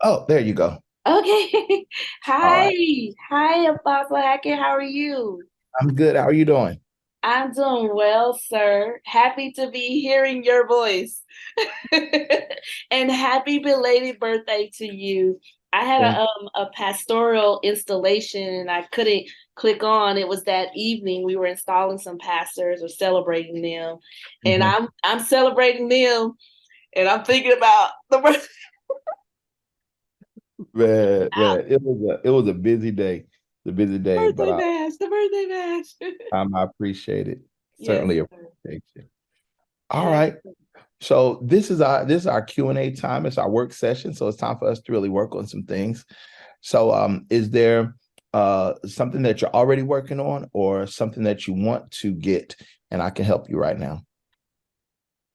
Oh, there you go. Okay. All Hi. right. Hi, Apostle Hackett. How are you? I'm good. How are you doing? I'm doing well, sir. Happy to be hearing your voice. And happy belated birthday to you. I had Thank a pastoral installation and I couldn't click on. It was that evening we were installing some pastors or celebrating them. you. And Mhm. I'm celebrating them and I'm thinking about the birthday. Man, it was a busy day. The busy day, but Birthday bash, the birthday bash. I appreciate it. Yes, Certainly sir. appreciate it. All Yes. right. So this is our Q&A time. It's our work session. So it's time for us to really work on some things. So is there something that you're already working on or something that you want to get and I can help you right now?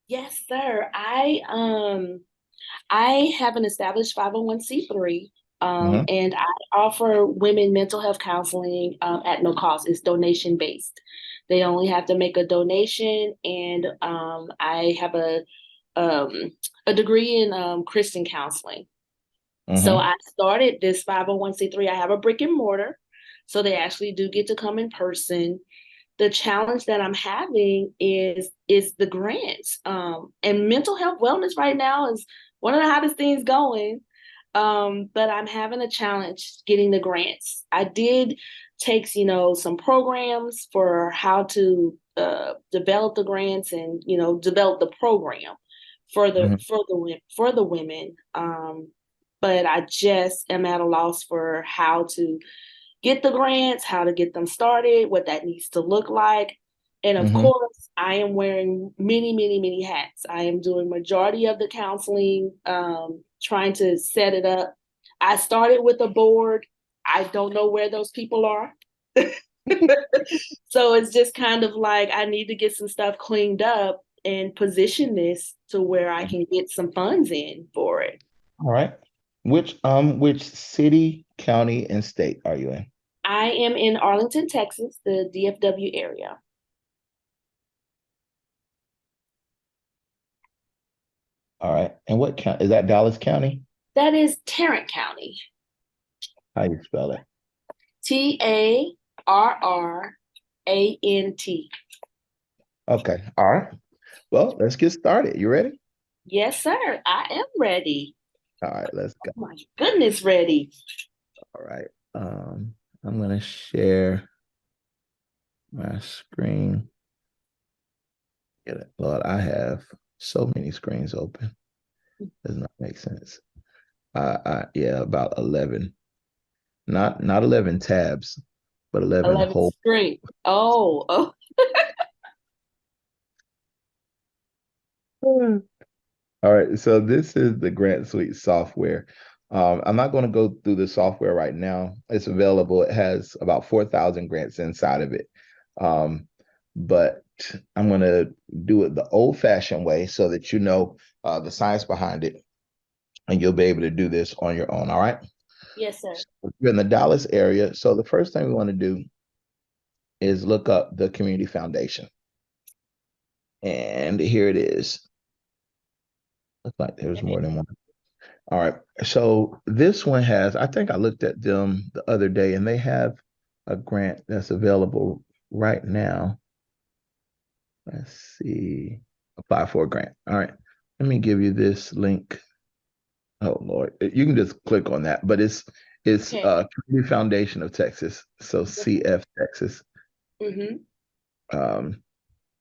Yes, sir. I have an established 501(c)(3), Hmm. and I offer women mental health counseling at no cost. It's donation based. They only have to make a donation, and I have um, a degree in Christian counseling. So Hmm. I started this 501(c)(3). I have a brick and mortar, so they actually do get to come in person. The challenge that I'm having is the grants. And mental health wellness right now is one of the hottest things going. But I'm having a challenge getting the grants. I did take, some programs for how to develop the grants and develop the program for the Hmm. for the women. But I just am at a loss for how to get the grants, how to get them started, what that needs to look like. And of Hmm. course, I am wearing many, many, many hats. I am doing majority of the counseling, trying to set it up. I started with a board. I don't know where those people are. So it's just kind of like I need to get some stuff cleaned up and position this to where I can get some funds in for it. All right. Which city, county, and state are you in? I am in Arlington, Texas, the DFW area. All right. And what county is that? Dallas County? That is Tarrant County. How you spell it? Tarrant. Okay. All right. Well, let's get started. You ready? Yes, sir. I am ready. All right, let's Oh go. my goodness, ready. All right. I'm gonna share my screen. Get it. Lord, I have so many screens open. Does not make sense. Yeah, about 11. Not 11 tabs, but 11 11th whole. screen. Oh. All right, so this is the Grant Suite software. I'm not going to go through the software right now. It's available. It has about 4,000 grants inside of it. Um, but I'm going to do it the old-fashioned way so that you know the science behind it, and you'll be able to do this on your own. All right. Yes, sir. So you're in the Dallas area. So the first thing we want to do is look up the Community Foundation. And here it is. Looks like there's more than one. All right. So this one has, I think I looked at them the other day and they have a grant that's available right now. Let's see. Apply for a grant. All right. Let me give you this link. Oh Lord. You can just click on that, but it's Okay. Community Foundation of Texas. So CF Texas. Mm-hmm. Um,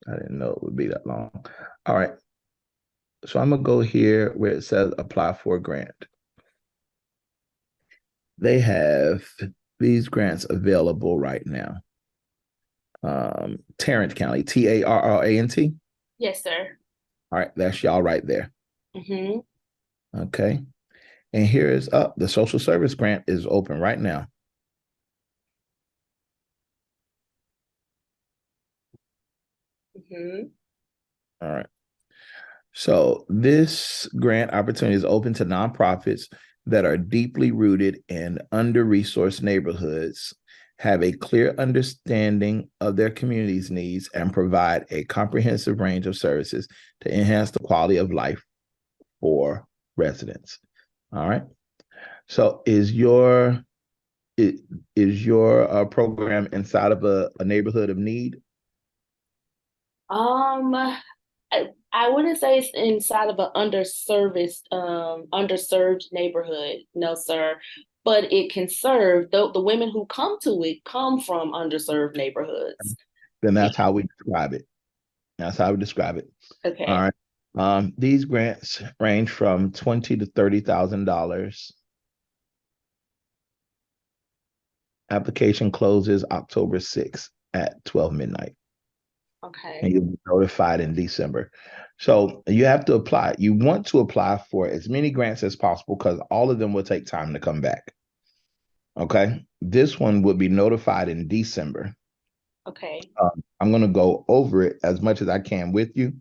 I didn't know it would be that long. All right. So I'm gonna go here where it says apply for a grant. They have these grants available right now. Tarrant County, Tarrant. Yes, sir. All right, that's y'all right there. Mm-hmm. Okay. And here is up. The social service grant is open right now. Mm-hmm. All right. So this grant opportunity is open to nonprofits that are deeply rooted in under-resourced neighborhoods, have a clear understanding of their community's needs, and provide a comprehensive range of services to enhance the quality of life for residents. All right. So is your program inside of a neighborhood of need? I wouldn't say it's inside of an underserved neighborhood, no, sir. But it can serve the women who come to it come from underserved neighborhoods. Then that's how we describe it. That's how we describe it. All Okay. right. These grants range from $20,000 to $30,000. Application closes October 6th at 12 midnight, and Okay. you'll be notified in December. So you have to apply. You want to apply for as many grants as possible because all of them will take time to come back. Okay. This one will be notified in December. Okay. I'm going to go over it as much as I can with you.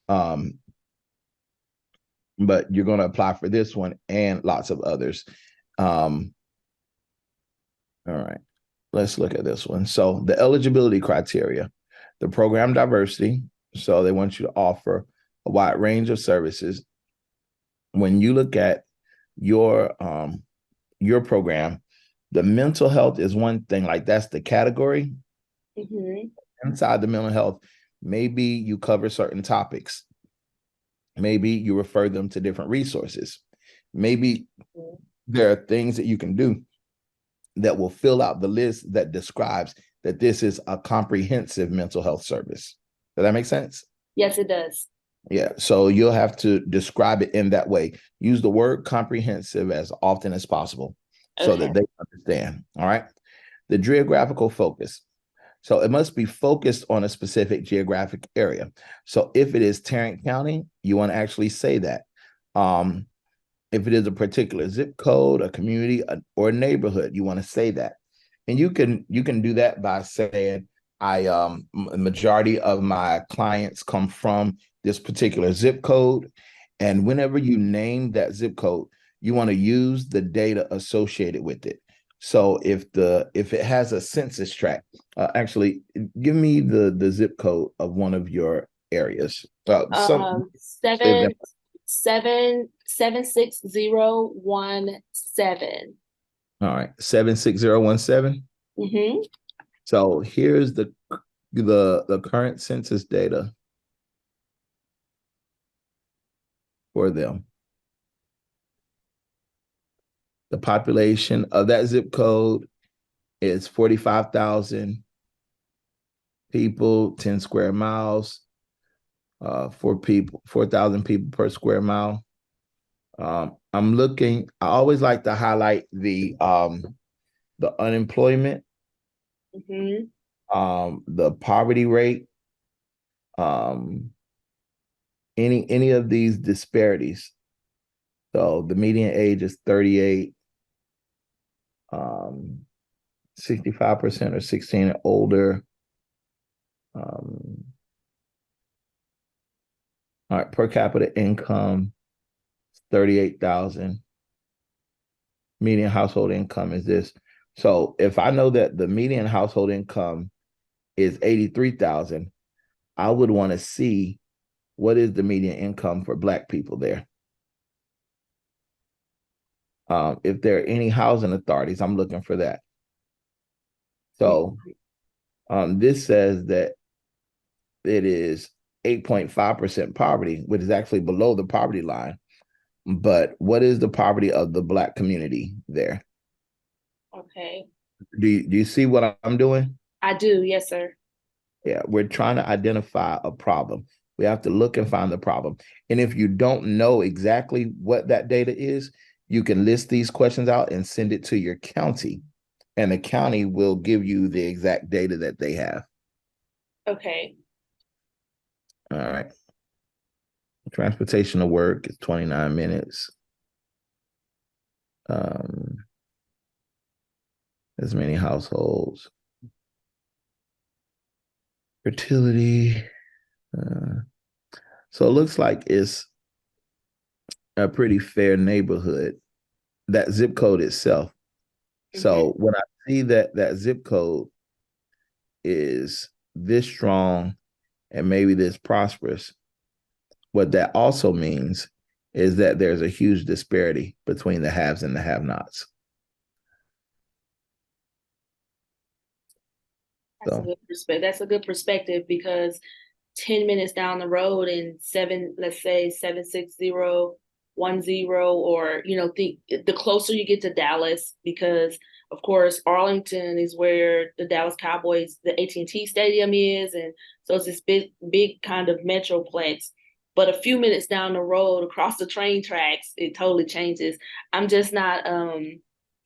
Um, but you're going to apply for this one and lots of others. Um, all right. Let's look at this one. So the eligibility criteria, the program diversity. So they want you to offer a wide range of services. When you look at your program, the mental health is one thing, like that's the category. Mm-hmm. Inside the mental health, maybe you cover certain topics. Maybe you refer them to different resources. Maybe there are things that you can do that will fill out the list that describes that this is a comprehensive mental health service. Does that make sense? Yes, it does. Yeah. So you'll have to describe it in that way. Use the word comprehensive as often as possible so Okay. that they understand. All right. The geographical focus. So it must be focused on a specific geographic area. So if it is Tarrant County, you want to actually say that. Um, if it is a particular zip code, a community, or a neighborhood, you want to say that. And you can do that by saying, the majority of my clients come from this particular zip code. And whenever you name that zip code, you want to use the data associated with it. So if it has a census tract, actually give me the zip code of one of your areas. Some live in. 7676017. All right, 76017. Mm-hmm. So here's the current census data for them. The population of that zip code is 45,000 people, 10 square miles, 4,000 people per square mile. I'm looking, I always like to highlight the unemployment, Mm-hmm. the poverty rate, um, any of these disparities. So the median age is 38. 65% are 16 and older. All right, per capita income, 38,000. Median household income is this. So if I know that the median household income is 83,000, I would want to see what is the median income for Black people there. If there are any housing authorities, I'm looking for that. So this says that it is 8.5% poverty, which is actually below the poverty line. But what is the poverty of the Black community there? Okay. Do you see what I'm doing? I do. Yes, sir. Yeah, we're trying to identify a problem. We have to look and find the problem. And if you don't know exactly what that data is, you can list these questions out and send it to your county, and the county will give you the exact data that they have. Okay. All right. Transportation to work is 29 minutes. As many households. Fertility. So it looks like it's a pretty fair neighborhood, that zip code itself. Mm-hmm. So when I see that zip code is this strong and maybe this prosperous, what that also means is that there's a huge disparity between the haves and the have-nots. That's a So, good perspective. That's a good perspective because 10 minutes down the road and let's say 76010, or, the closer you get to Dallas, because of course, Arlington is where the Dallas Cowboys, the AT&T Stadium is. And so it's this big kind of metroplex. But a few minutes down the road across the train tracks, it totally changes. I'm just not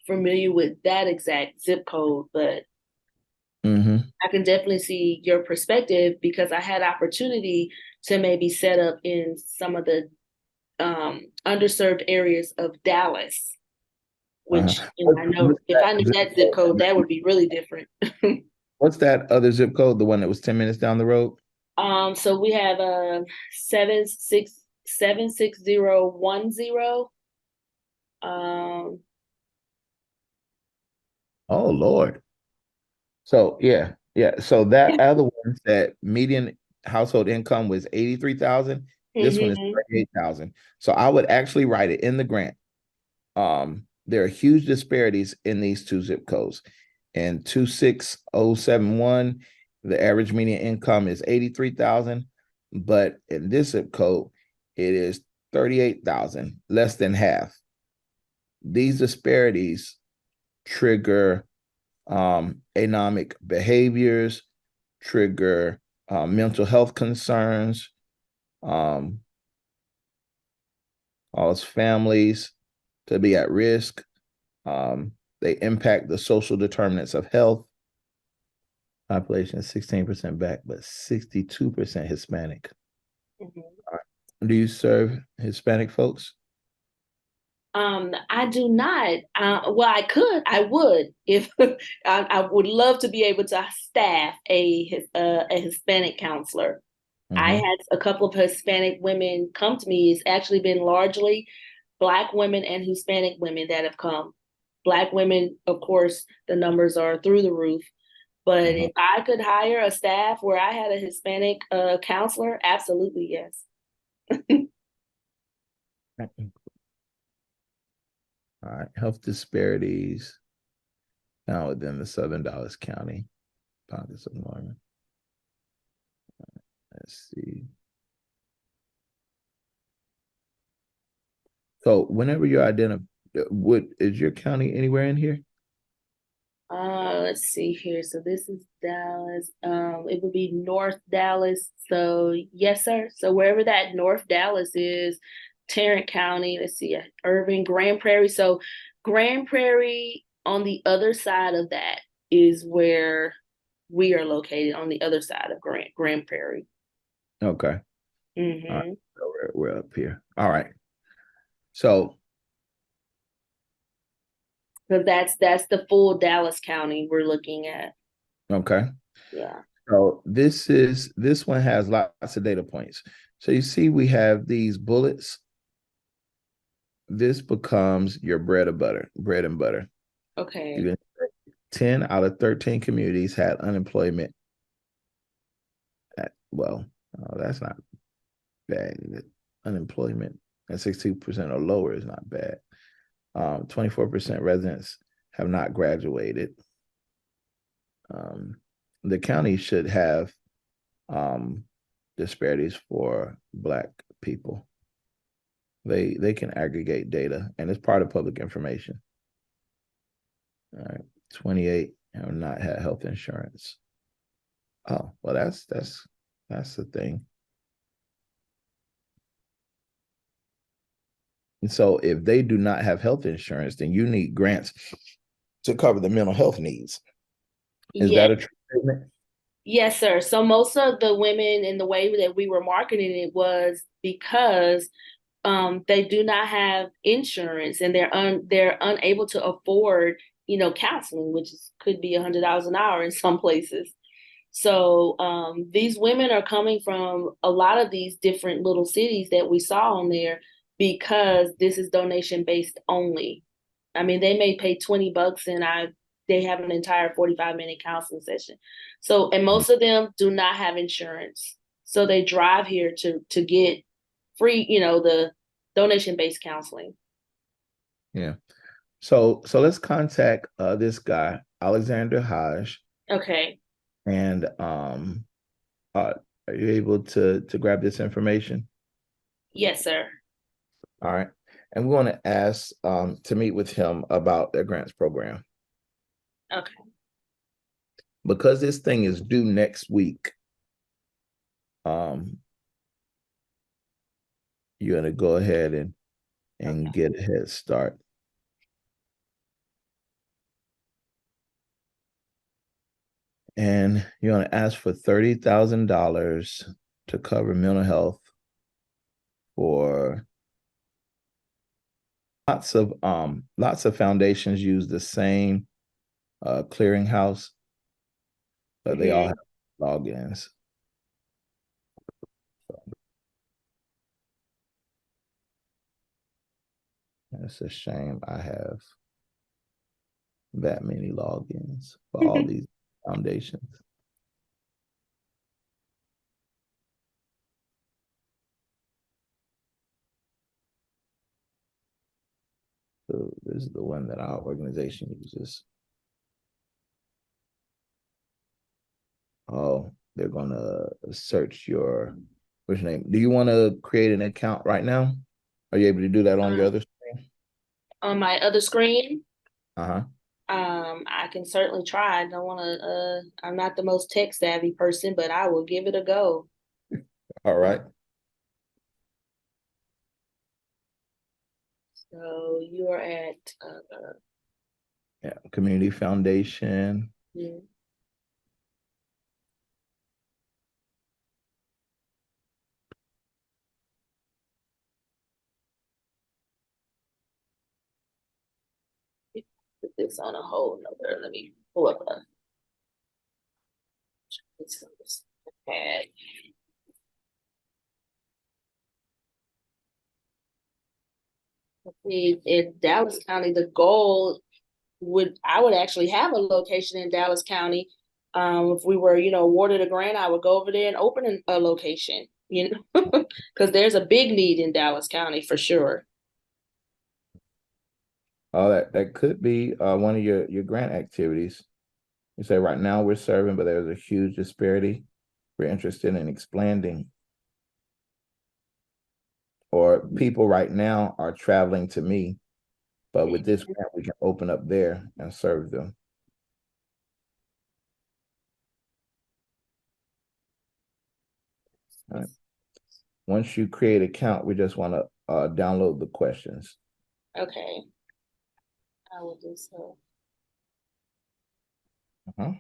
familiar with that exact zip code, but mm-hmm, I can definitely see your perspective because I had opportunity to maybe set up in some of the underserved areas of Dallas, which, uh-huh. I know What's if that I knew zip that zip code? code, that would be really different. What's that other zip code? The one that was 10 minutes down the road? So we have 76010. Um, Oh Lord. So yeah, yeah. So that other one said median household income was 83,000. This one is mhm, 38,000. So I would actually write it in the grant. There are huge disparities in these two zip codes. In 26071, the average median income is 83,000, but in this zip code, it is 38,000, less than half. These disparities trigger anomic behaviors, trigger mental health concerns, um, cause families to be at risk. Um, they impact the social determinants of health. Population is 16% Black, but 62% Hispanic. mhm. Do you serve Hispanic folks? I do not. Well, I would, if I would love to be able to staff a Hispanic counselor. I Mm-hmm. had a couple of Hispanic women come to me. It's actually been largely Black women and Hispanic women that have come. Black women, of course, the numbers are through the roof. But Uh-huh. if I could hire a staff where I had a Hispanic counselor, absolutely yes. All right. Health disparities now within the Southern Dallas County pockets of Norman. Let's see. So whenever you identify, what is your county anywhere in here? Let's see here. So this is Dallas. It would be North Dallas. So yes, sir. So wherever that North Dallas is, Tarrant County. Let's see, Irving, Grand Prairie. So Grand Prairie on the other side of that is where we are located, on the other side of Grand Prairie. Okay. All right. Mm-hmm. So we're up here. All right. So, Because that's the full Dallas County we're looking at. okay. Yeah. So this one has lots of data points. So you see we have these bullets. This becomes your bread and butter. You Okay. can 10 out of 13 communities had unemployment at, well, that's not bad. Unemployment at 62% or lower is not bad. 24% residents have not graduated. Um, the county should have um, disparities for Black people. They can aggregate data, and it's part of public information. All right, 28 have not had health insurance. Oh, well, that's the thing. And so, if they do not have health insurance, then you need grants to cover the mental health needs. Is Yes. that a true statement? Yes, sir. So most of the women, in the way that we were marketing it, was because they do not have insurance, and they're unable to afford, counseling, which could be $100 an hour in some places. So these women are coming from a lot of these different little cities that we saw on there, because this is donation based only. I mean, they may pay $20 and they have an entire 45-minute counseling session. So, and most of them do not have insurance. So they drive here to get free, the donation-based counseling. Yeah. So let's contact this guy, Alexander Hodge, Okay. and uh, are you able to grab this information? Yes, sir. All right. And we want to ask to meet with him about their grants program. Okay. Because this thing is due next week. You're gonna go ahead and Okay. get a head start. And you're gonna ask for $30,000 to cover mental health for lots of foundations use the same clearinghouse, but they all Mm-hmm. have logins. So it's a shame I have that many logins for all these foundations. So this is the one that our organization uses. Oh, they're gonna search your what's your name? Do you want to create an account right now? Are you able to do that on your Um, other screen? on my other screen, Uh-huh. I can certainly try. I don't want to. I'm not the most tech savvy person, but I will give it a go. All right. So you are at. Yeah. Community Foundation. Yeah. Put this on a whole nother. Let me pull up a. Okay. In Dallas County, the goal I would actually have a location in Dallas County. If we were, awarded a grant, I would go over there and open a location, because there's a big need in Dallas County for sure. Oh, that could be one of your grant activities. You say right now we're serving, but there's a huge disparity. We're interested in expanding. Or people right now are traveling to me, but with this grant, we can open up there and serve them. All right. Once you create an account, we just want to download the questions. Okay, I will do so. Uh-huh.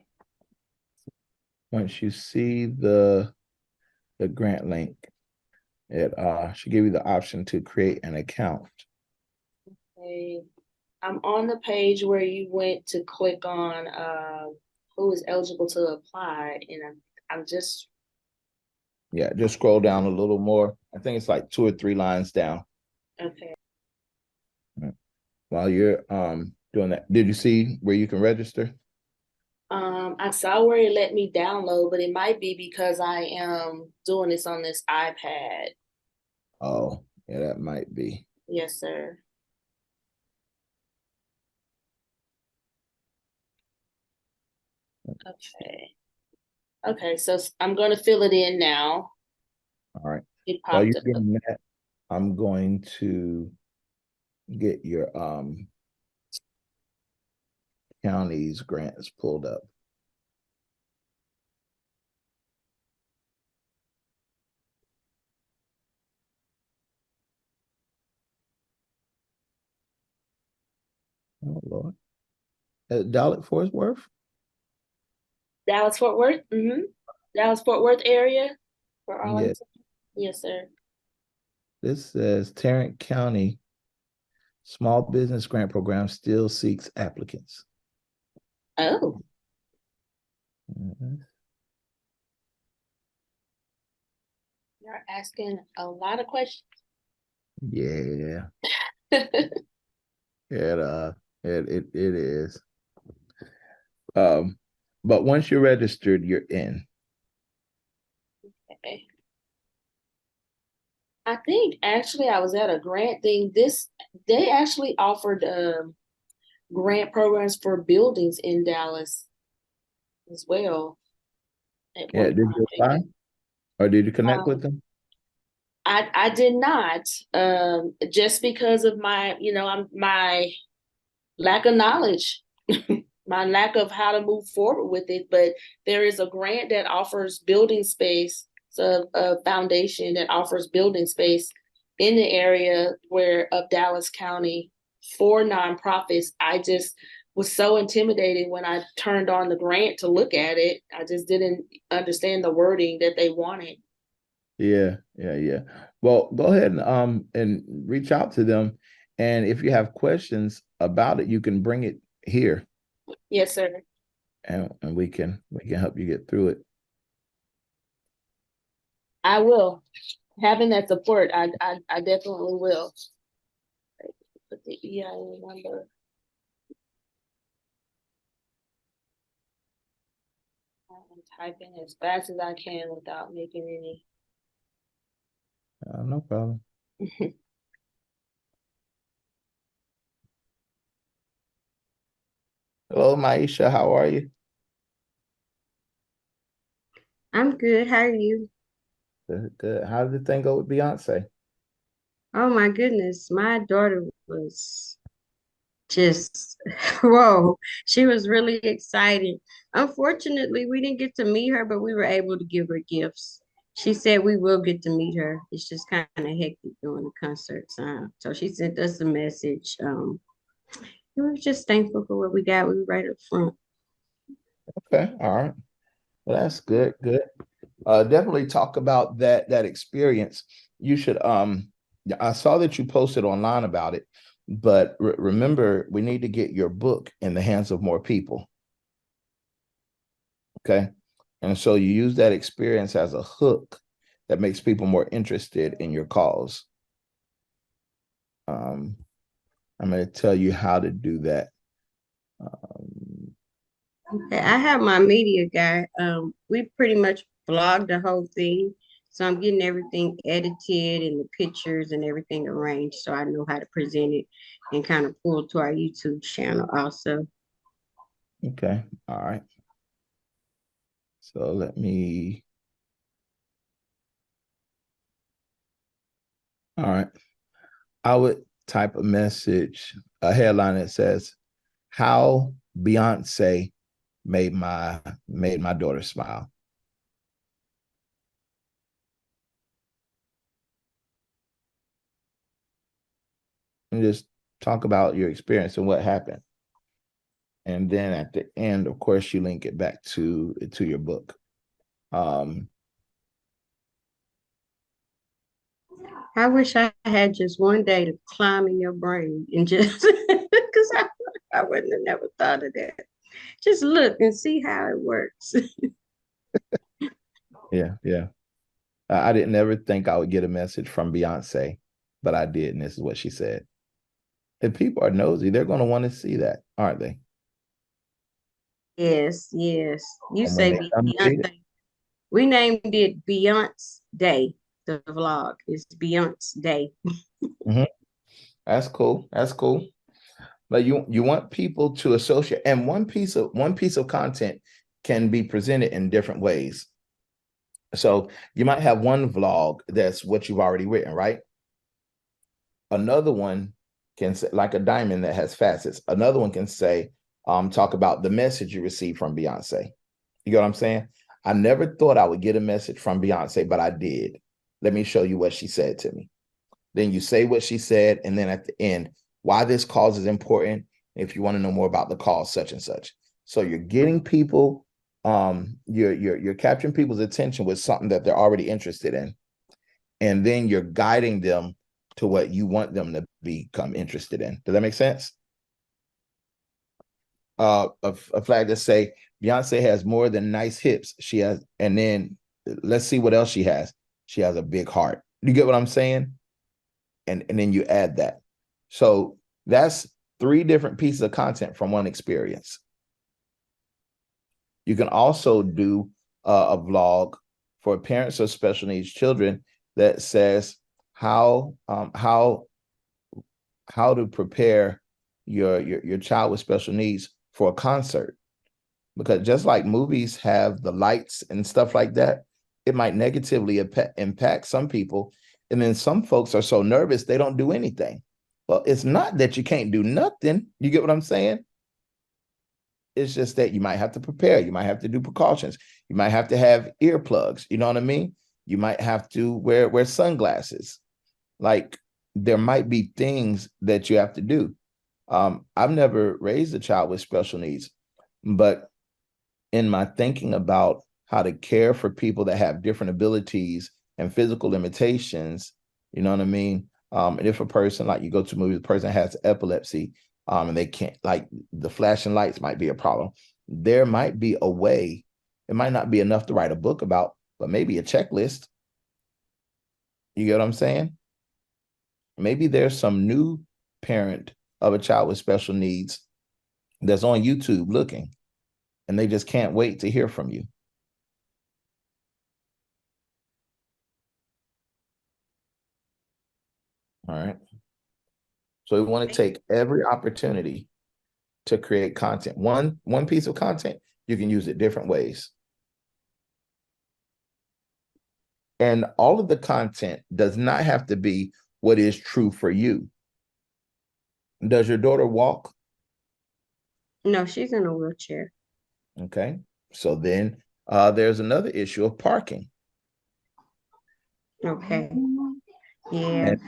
Once you see the grant link, it should give you the option to create an account. Okay. I'm on the page where you went to click on who is eligible to apply, and I'm just Yeah, just scroll down a little more. I think it's like 2 or 3 lines down. okay. While you're doing that, did you see where you can register? I saw where it let me download, but it might be because I am doing this on this iPad. Oh, yeah, that might be. Yes, sir. Okay. Okay, so I'm going to fill it in now. All right. It While you're popped up. getting that, I'm going to get your county's grants pulled up. Oh Lord. Dallas Fort Worth? Dallas Fort Worth. Mm-hmm. Dallas Fort Worth area for Yeah. Arlington. Yes, sir. This says Tarrant County Small Business Grant Program still seeks applicants. Oh, Mhm. you're asking a lot of questions. Yeah. It it is. Um, but once you're registered, you're in. Okay. I think actually I was at a grant thing. They actually offered grant programs for buildings in Dallas as well at Yeah, one did you time. apply or did you connect with Um, them? I did not, just because of my lack of knowledge, my lack of how to move forward with it. But there is a grant that offers building space. It's a foundation that offers building space in the area where of Dallas County for nonprofits. I just was so intimidated when I turned on the grant to look at it. I just didn't understand the wording that they wanted. Yeah, yeah, yeah. Well, go ahead and reach out to them. And if you have questions about it, you can bring it here Yes, sir. and we can help you get through it. I will. Having that support, I definitely will. Put the EIN number. I'm typing as fast as I can without making any. No problem. Hello, Maisha. How are you? I'm good. How are you? Good, good. How did the thing go with Beyonce? Oh my goodness, my daughter was just whoa. She was really excited. Unfortunately, we didn't get to meet her, but we were able to give her gifts. She said we will get to meet her. It's just kind of hectic during the concerts. So she sent us a message. We were just thankful for what we got. We were right up front. Okay, all right. Well, that's good, good. Definitely talk about that experience. You should yeah, I saw that you posted online about it, but remember we need to get your book in the hands of more people. Okay. And so you use that experience as a hook that makes people more interested in your cause. Um, I'm going to tell you how to do that. Um, Okay, I have my media guy. We pretty much vlogged the whole thing. So I'm getting everything edited and the pictures and everything arranged so I know how to present it and kind of pull to our YouTube channel also. okay. All right. So all right. I would type a message, a headline that says, "How Beyonce made my daughter smile." And just talk about your experience and what happened. And then at the end, of course, you link it back to your book. Um, I wish I had just one day to climb in your brain and just because I wouldn't have never thought of that. Just look and see how it works. yeah, yeah. I didn't ever think I would get a message from Beyonce, but I did, and this is what she said. If people are nosy, they're going to want to see that, aren't they? Yes, yes. You And when say they come read it, Beyonce. We named it Beyonce Day. The vlog is Beyonce Day. mhm, that's cool. That's cool. But you want people to associate, and one piece of content can be presented in different ways. So you might have one vlog that's what you've already written, right? Another one can say, like a diamond that has facets. Another one can say, talk about the message you received from Beyonce. You get what I'm saying? I never thought I would get a message from Beyonce, but I did. Let me show you what she said to me. Then you say what she said, and then at the end, why this cause is important. If you want to know more about the cause, such and such. So you're getting people, you're capturing people's attention with something that they're already interested in, and then you're guiding them to what you want them to become interested in. Does that make sense? A flag that say Beyonce has more than nice hips. She has, and then let's see what else she has. She has a big heart. You get what I'm saying? And then you add that. So that's three different pieces of content from one experience. You can also do a vlog for parents of special needs children that says, how how to prepare your child with special needs for a concert. Because just like movies have the lights and stuff like that, it might negatively impact some people. And then some folks are so nervous they don't do anything. Well, it's not that you can't do nothing. You get what I'm saying? It's just that you might have to prepare. You might have to do precautions. You might have to have earplugs. You know what I mean? You might have to wear sunglasses. Like there might be things that you have to do. I've never raised a child with special needs, but in my thinking about how to care for people that have different abilities and physical limitations, you know what I mean? And if a person, like you go to a movie, the person has epilepsy, and they can't, like the flashing lights might be a problem. There might be a way, it might not be enough to write a book about, but maybe a checklist. You get what I'm saying? Maybe there's some new parent of a child with special needs that's on YouTube looking, and they just can't wait to hear from you. All right. So we want to take every opportunity to create content. One piece of content, you can use it different ways. And all of the content does not have to be what is true for you. Does your daughter walk? No, she's in a wheelchair. Okay. So then there's another issue of parking. Okay. Yeah. And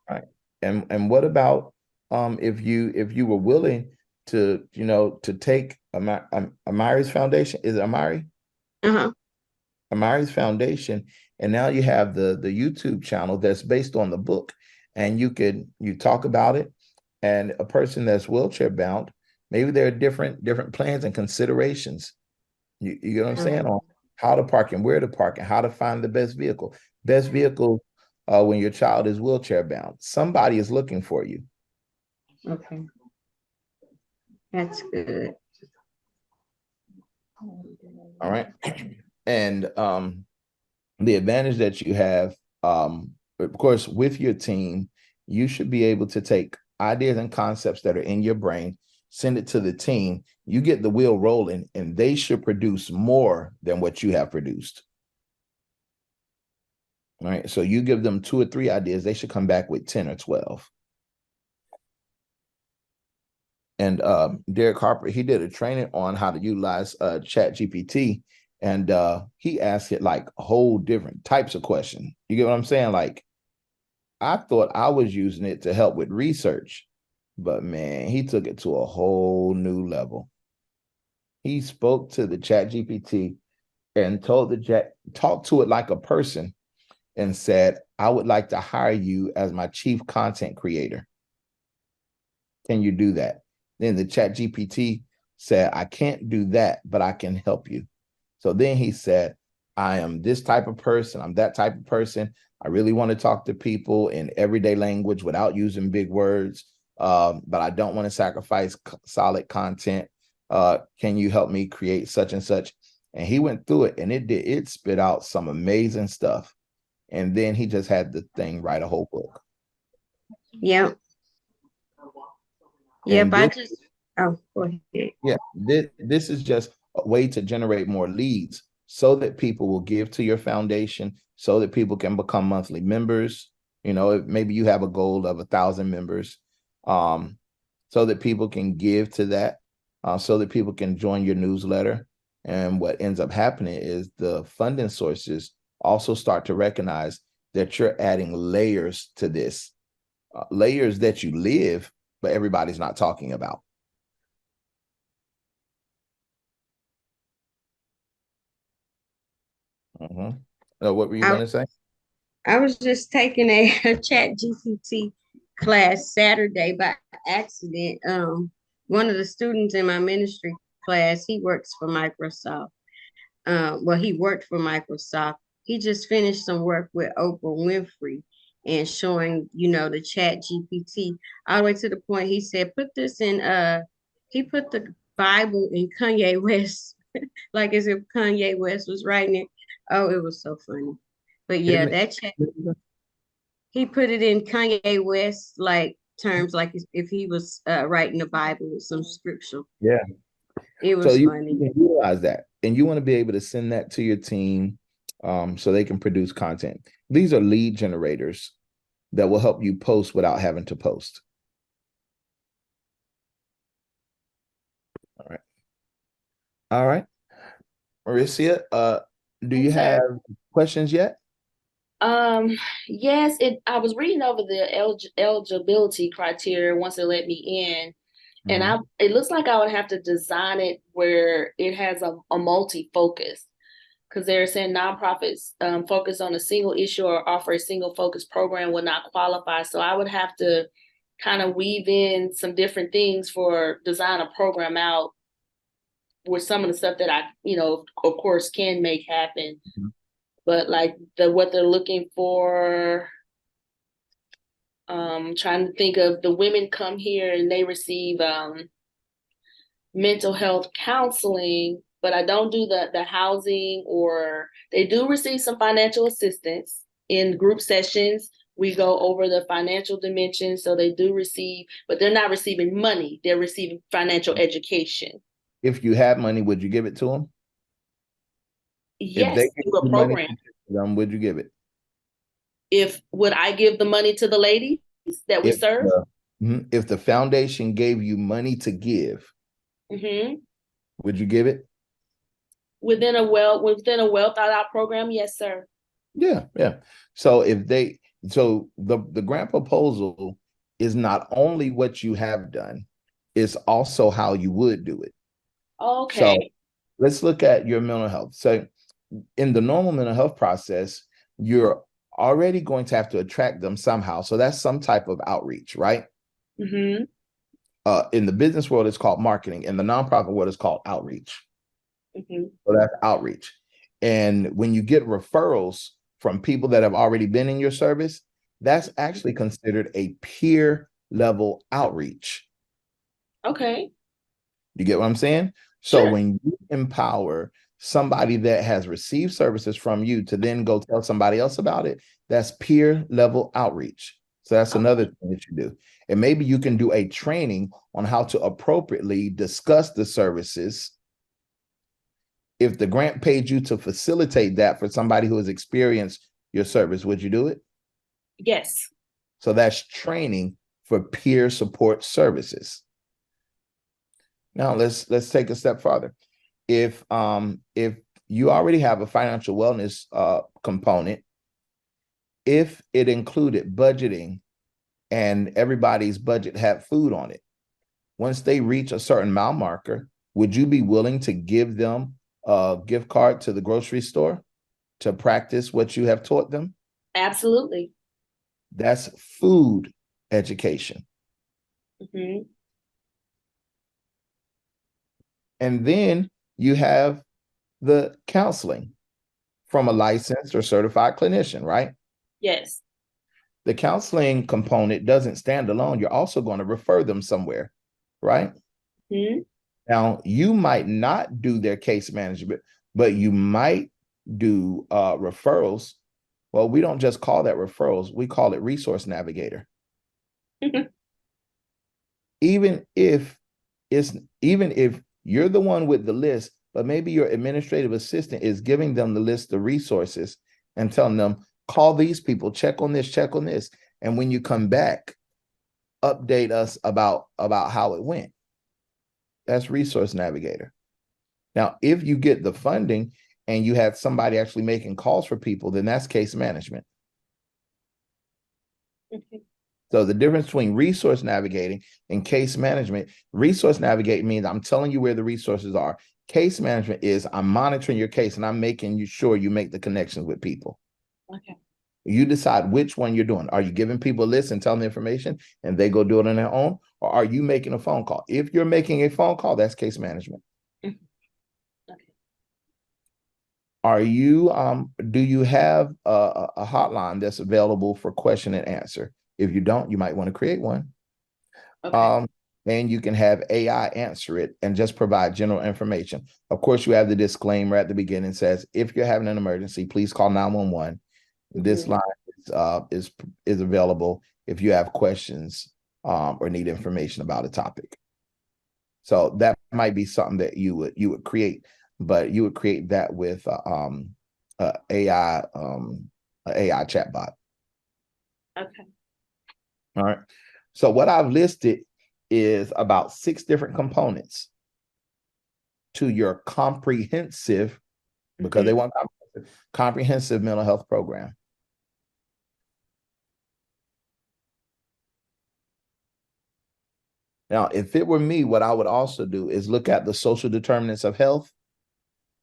right. And what about if you were willing to, to take Amari's foundation? Is it Amari? Uh-huh. Amari's foundation, and now you have the YouTube channel that's based on the book, and you talk about it, and a person that's wheelchair bound, maybe there are different plans and considerations. You get what I'm saying on how to park and where to park and how to find the best vehicle. Best vehicle when your child is wheelchair bound. Somebody is looking for you. Okay. That's good. All right. And the advantage that you have, of course, with your team, you should be able to take ideas and concepts that are in your brain, send it to the team. You get the wheel rolling, and they should produce more than what you have produced. All right. So you give them 2 or 3 ideas, they should come back with 10 or 12. And Derek Harper, he did a training on how to utilize Chat GPT, and he asked it like a whole different types of questions. You get what I'm saying? Like I thought I was using it to help with research, but man, he took it to a whole new level. He spoke to the Chat GPT and told the chat, talk to it like a person, and said, I would like to hire you as my chief content creator. Can you do that? Then the Chat GPT said, I can't do that, but I can help you. So then he said, I am this type of person. I'm that type of person. I really want to talk to people in everyday language without using big words, but I don't want to sacrifice solid content. Can you help me create such and such? And he went through it, and it spit out some amazing stuff. And then he just had the thing write a whole book. Yep. Yep. And I this, just, oh, go ahead. yeah, this is just a way to generate more leads so that people will give to your foundation, so that people can become monthly members. Maybe you have a goal of 1,000 members, so that people can give to that, so that people can join your newsletter. And what ends up happening is the funding sources also start to recognize that you're adding layers to this, layers that you live, but everybody's not talking about. What were you I, going to say? I was just taking a Chat GPT class Saturday by accident. One of the students in my ministry class, he works for Microsoft. Well, he worked for Microsoft. He just finished some work with Oprah Winfrey and showing, the Chat GPT all the way to the point he said, put this in, he put the Bible in Kanye West, like as if Kanye West was writing it. Oh, it was so funny. But yeah, Isn't it, that chat. he put it in Kanye West like terms, like if he was writing the Bible with some scripture. Yeah. It So was you funny. can utilize that, and you want to be able to send that to your team, so they can produce content. These are lead generators that will help you post without having to post. All right. All right. Mauricia, do you Yes, have sir. questions yet? Um, yes, I was reading over the eligibility criteria once it let me in, and Mhm. it looks like I would have to design it where it has a multi-focus, because they're saying nonprofits focus on a single issue or offer a single focus program will not qualify. So I would have to kind of weave in some different things for design a program out with some of the stuff that I, of course, can make happen. Mhm. But like what they're looking for, trying to think of the women come here and they receive mental health counseling, but I don't do the housing, or they do receive some financial assistance in group sessions. We go over the financial dimension, so they do receive, but they're not receiving money. They're receiving financial education. If you had money, would you give it to them? If they Yes, gave through a you money program. to them, would you give it? If would I give the money to the ladies that we If serve? if the foundation gave you money to give, Hmm. would you give it? Within a well thought out program, yes, sir. Yeah, yeah. So the grant proposal is not only what you have done, it's also how you would do it. So Okay. let's look at your mental health. So in the normal mental health process, you're already going to have to attract them somehow. So that's some type of outreach, right? Hmm. In the business world, it's called marketing. In the nonprofit world, it's called outreach. Hmm. So that's outreach. And when you get referrals from people that have already been in your service, that's actually considered a peer level outreach. Okay. You get what I'm saying? So Sure. when you empower somebody that has received services from you to then go tell somebody else about it, that's peer level outreach. So that's another Okay. thing that you do. And maybe you can do a training on how to appropriately discuss the services. If the grant paid you to facilitate that for somebody who has experienced your service, would you do it? Yes. So that's training for peer support services. Now let's take a step farther. If you already have a financial wellness component, if it included budgeting and everybody's budget had food on it, once they reach a certain mile marker, would you be willing to give them a gift card to the grocery store to practice what you have taught them? Absolutely. That's food education. Hmm. And then you have the counseling from a licensed or certified clinician, right? Yes. The counseling component doesn't stand alone. You're also going to refer them somewhere, right? Hmm. Now, you might not do their case management, but you might do referrals. Well, we don't just call that referrals, we call it resource navigator. Even if even if you're the one with the list, but maybe your administrative assistant is giving them the list of resources and telling them, call these people, check on this, check on this. And when you come back, update us about how it went. That's resource navigator. Now, if you get the funding and you have somebody actually making calls for people, then that's case management. So the difference between resource navigating and case management, resource navigating means I'm telling you where the resources are. Case management is I'm monitoring your case and I'm making you sure you make the connections with people. Okay. You decide which one you're doing. Are you giving people a list and telling them information and they go do it on their own? Or are you making a phone call? If you're making a phone call, that's case management. Mhm. Okay. Are you do you have a hotline that's available for question and answer? If you don't, you might want to create one. Okay. Um, and you can have AI answer it and just provide general information. Of course, you have the disclaimer at the beginning says, if you're having an emergency, please call 911. This Hmm. line is available if you have questions or need information about a topic. So that might be something that you would create, but you would create that with AI AI chatbot. Okay. All right. So what I've listed is about 6 different components to your comprehensive, because they want comprehensive mental health program. Now, if it were me, what I would also do is look at the social determinants of health.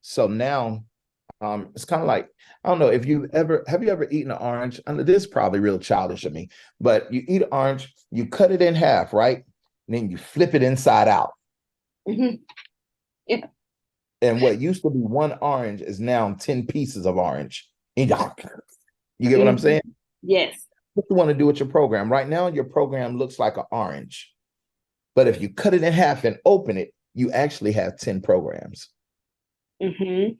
So now it's kind of like, I don't know if have you ever eaten an orange? I know this is probably real childish of me, but you eat an orange, you cut it in half, right? And then you flip it inside out. Mm-hmm. Yeah. And what used to be one orange is now 10 pieces of orange. You get what I'm saying? Yes. What you want to do with your program? Right now, your program looks like an orange. But if you cut it in half and open it, you actually have 10 programs. Mm-hmm.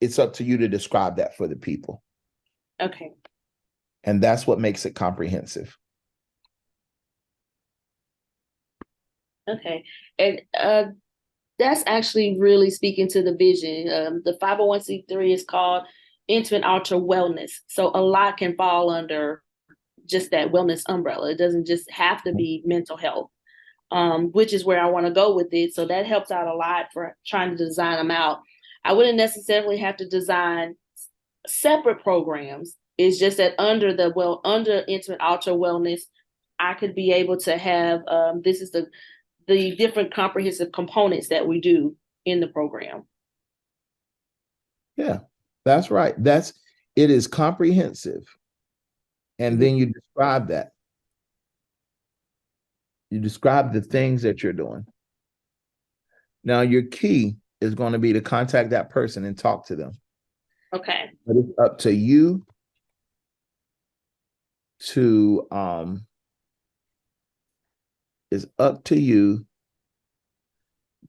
It's up to you to describe that for the people. Okay. And that's what makes it comprehensive. Okay. And that's actually really speaking to the vision. The 501c3 is called Infant Alter Wellness. So a lot can fall under just that wellness umbrella. It doesn't just have to be mental health, which is where I want to go with it. So that helps out a lot for trying to design them out. I wouldn't necessarily have to design separate programs. It's just that under Intimate Alter Wellness, I could be able to have this is the different comprehensive components that we do in the program. Yeah, that's right. It is comprehensive. And then you describe that. You describe the things that you're doing. Now, your key is going to be to contact that person and talk to them. Okay. But it's up to you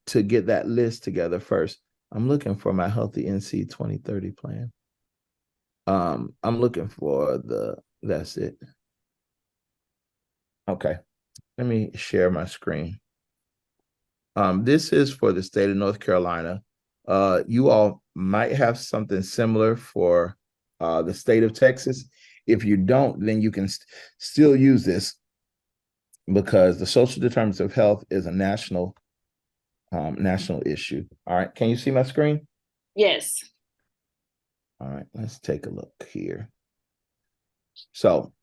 to get that list together first. I'm looking for my Healthy NC 2030 plan. I'm looking for that's it. Okay, let me share my screen. This is for the state of North Carolina. You all might have something similar for the state of Texas. If you don't, then you can still use this, because the social determinants of health is a national issue. All right, can you see my screen? Yes. All right, let's take a look here. So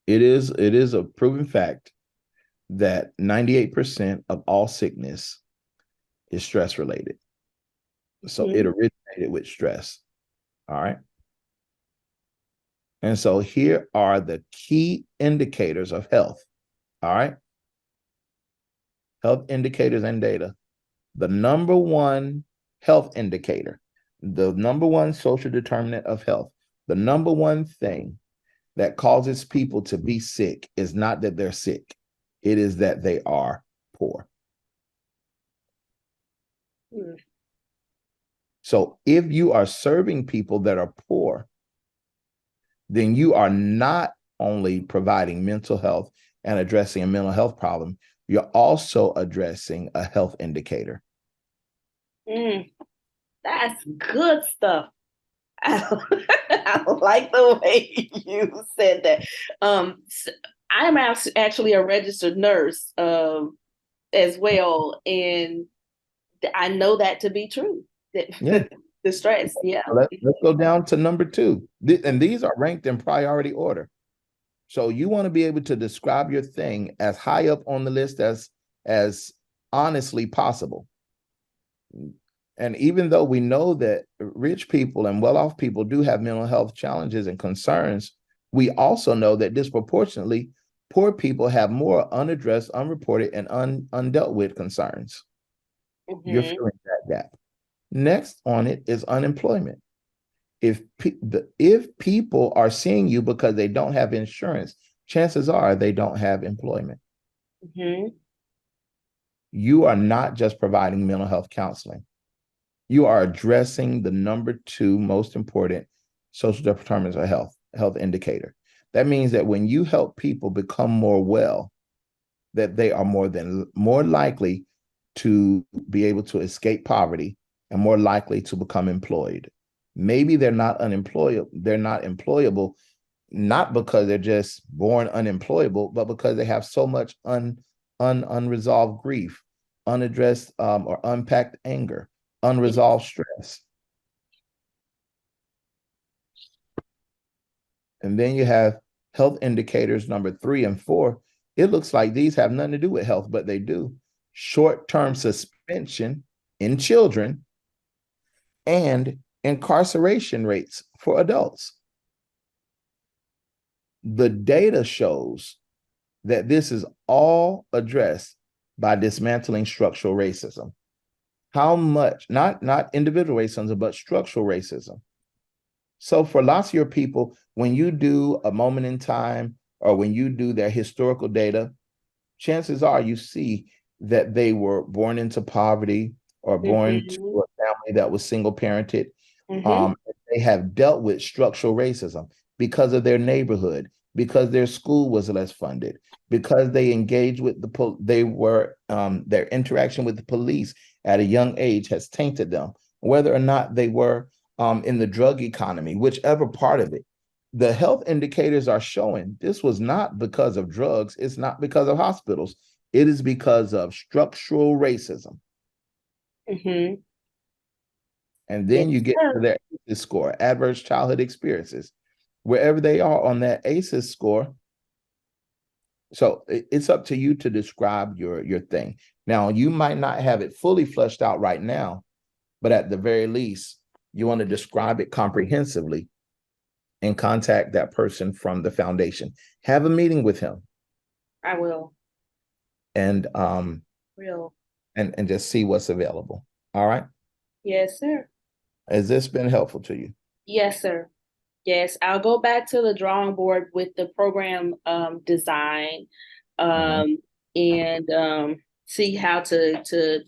it is a proven fact that 98% of all sickness is stress related. So it originated with stress. All right. And so here are the key indicators of health. All right. Health indicators and data. The number one health indicator, the number one social determinant of health, the number one thing that causes people to be sick is not that they're sick. It is that they are poor. So if you are serving people that are poor, then you are not only providing mental health and addressing a mental health problem, you're also addressing a health indicator. That's good stuff. I like the way you said that. I'm actually a registered nurse as well, and I know that to be true. Yeah. The stress, yeah. Let's go down to number 2. And these are ranked in priority order. So you want to be able to describe your thing as high up on the list as honestly possible. And even though we know that rich people and well-off people do have mental health challenges and concerns, we also know that disproportionately poor people have more unaddressed, unreported, and undealt with concerns. You're filling that gap. Next on it is unemployment. If people are seeing you because they don't have insurance, chances are they don't have employment. You are not just providing mental health counseling. You are addressing the number 2 most important social determinants of health indicator. That means that when you help people become more well, that they are more likely to be able to escape poverty and more likely to become employed. Maybe they're not employable, not because they're just born unemployable, but because they have so much unresolved grief, unaddressed or unpacked anger, unresolved stress. And then you have health indicators number 3 and 4. It looks like these have nothing to do with health, but they do. Short-term suspension in children and incarceration rates for adults. The data shows that this is all addressed by dismantling structural racism. How much, not individual racism, but structural racism. So for lots of your people, when you do a moment in time or when you do their historical data, chances are you see that they were born into poverty or born to a family that was single parented. They have dealt with structural racism because of their neighborhood, because their school was less funded, because they engaged with their interaction with the police at a young age has tainted them, whether or not they were in the drug economy, whichever part of it. The health indicators are showing this was not because of drugs. It's not because of hospitals. It is because of structural racism. And then you get to their ACEs score, adverse childhood experiences, wherever they are on that ACEs score. So it's up to you to describe your thing. Now, you might not have it fully fleshed out right now, but at the very least, you want to describe it comprehensively and contact that person from the foundation. Have a meeting with him. I will. And and just see what's available. All right. Yes, sir. Has this been helpful to you? Yes, sir. Yes, I'll go back to the drawing board with the program design and see how to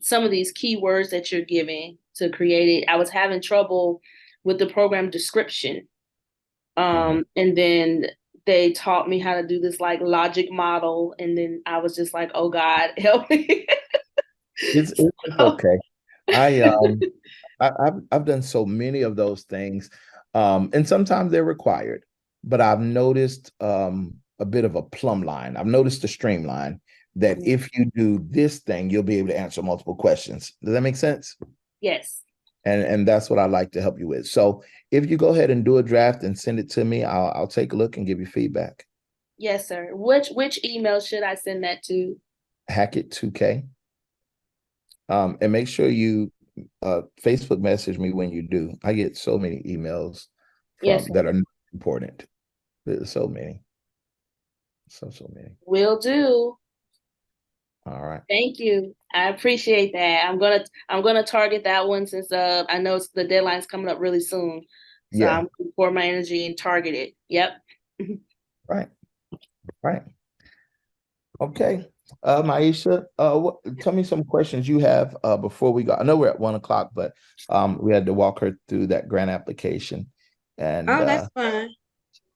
some of these keywords that you're giving to create it. I was having trouble with the program description. And then they taught me how to do this like logic model. And then I was just like, oh God, help me. It's okay. I've done so many of those things. And sometimes they're required, but I've noticed a bit of a plumb line. I've noticed a streamline that if you do this thing, you'll be able to answer multiple questions. Does that make sense? Yes. And that's what I like to help you with. So if you go ahead and do a draft and send it to me, I'll take a look and give you feedback. Yes, sir. Which email should I send that to? Hackett2K. And make sure you Facebook message me when you do. I get so many emails that are not important. There's so many. So many. Will do. All right. Thank you. I appreciate that. I'm gonna target that one since I know the deadline's coming up really soon. So I'm gonna pour my energy and target it. Yep. Right. Okay. Maisha, tell me some questions you have before we go. I know we're at 1:00, but we had to walk her through that grant application. And that's fine.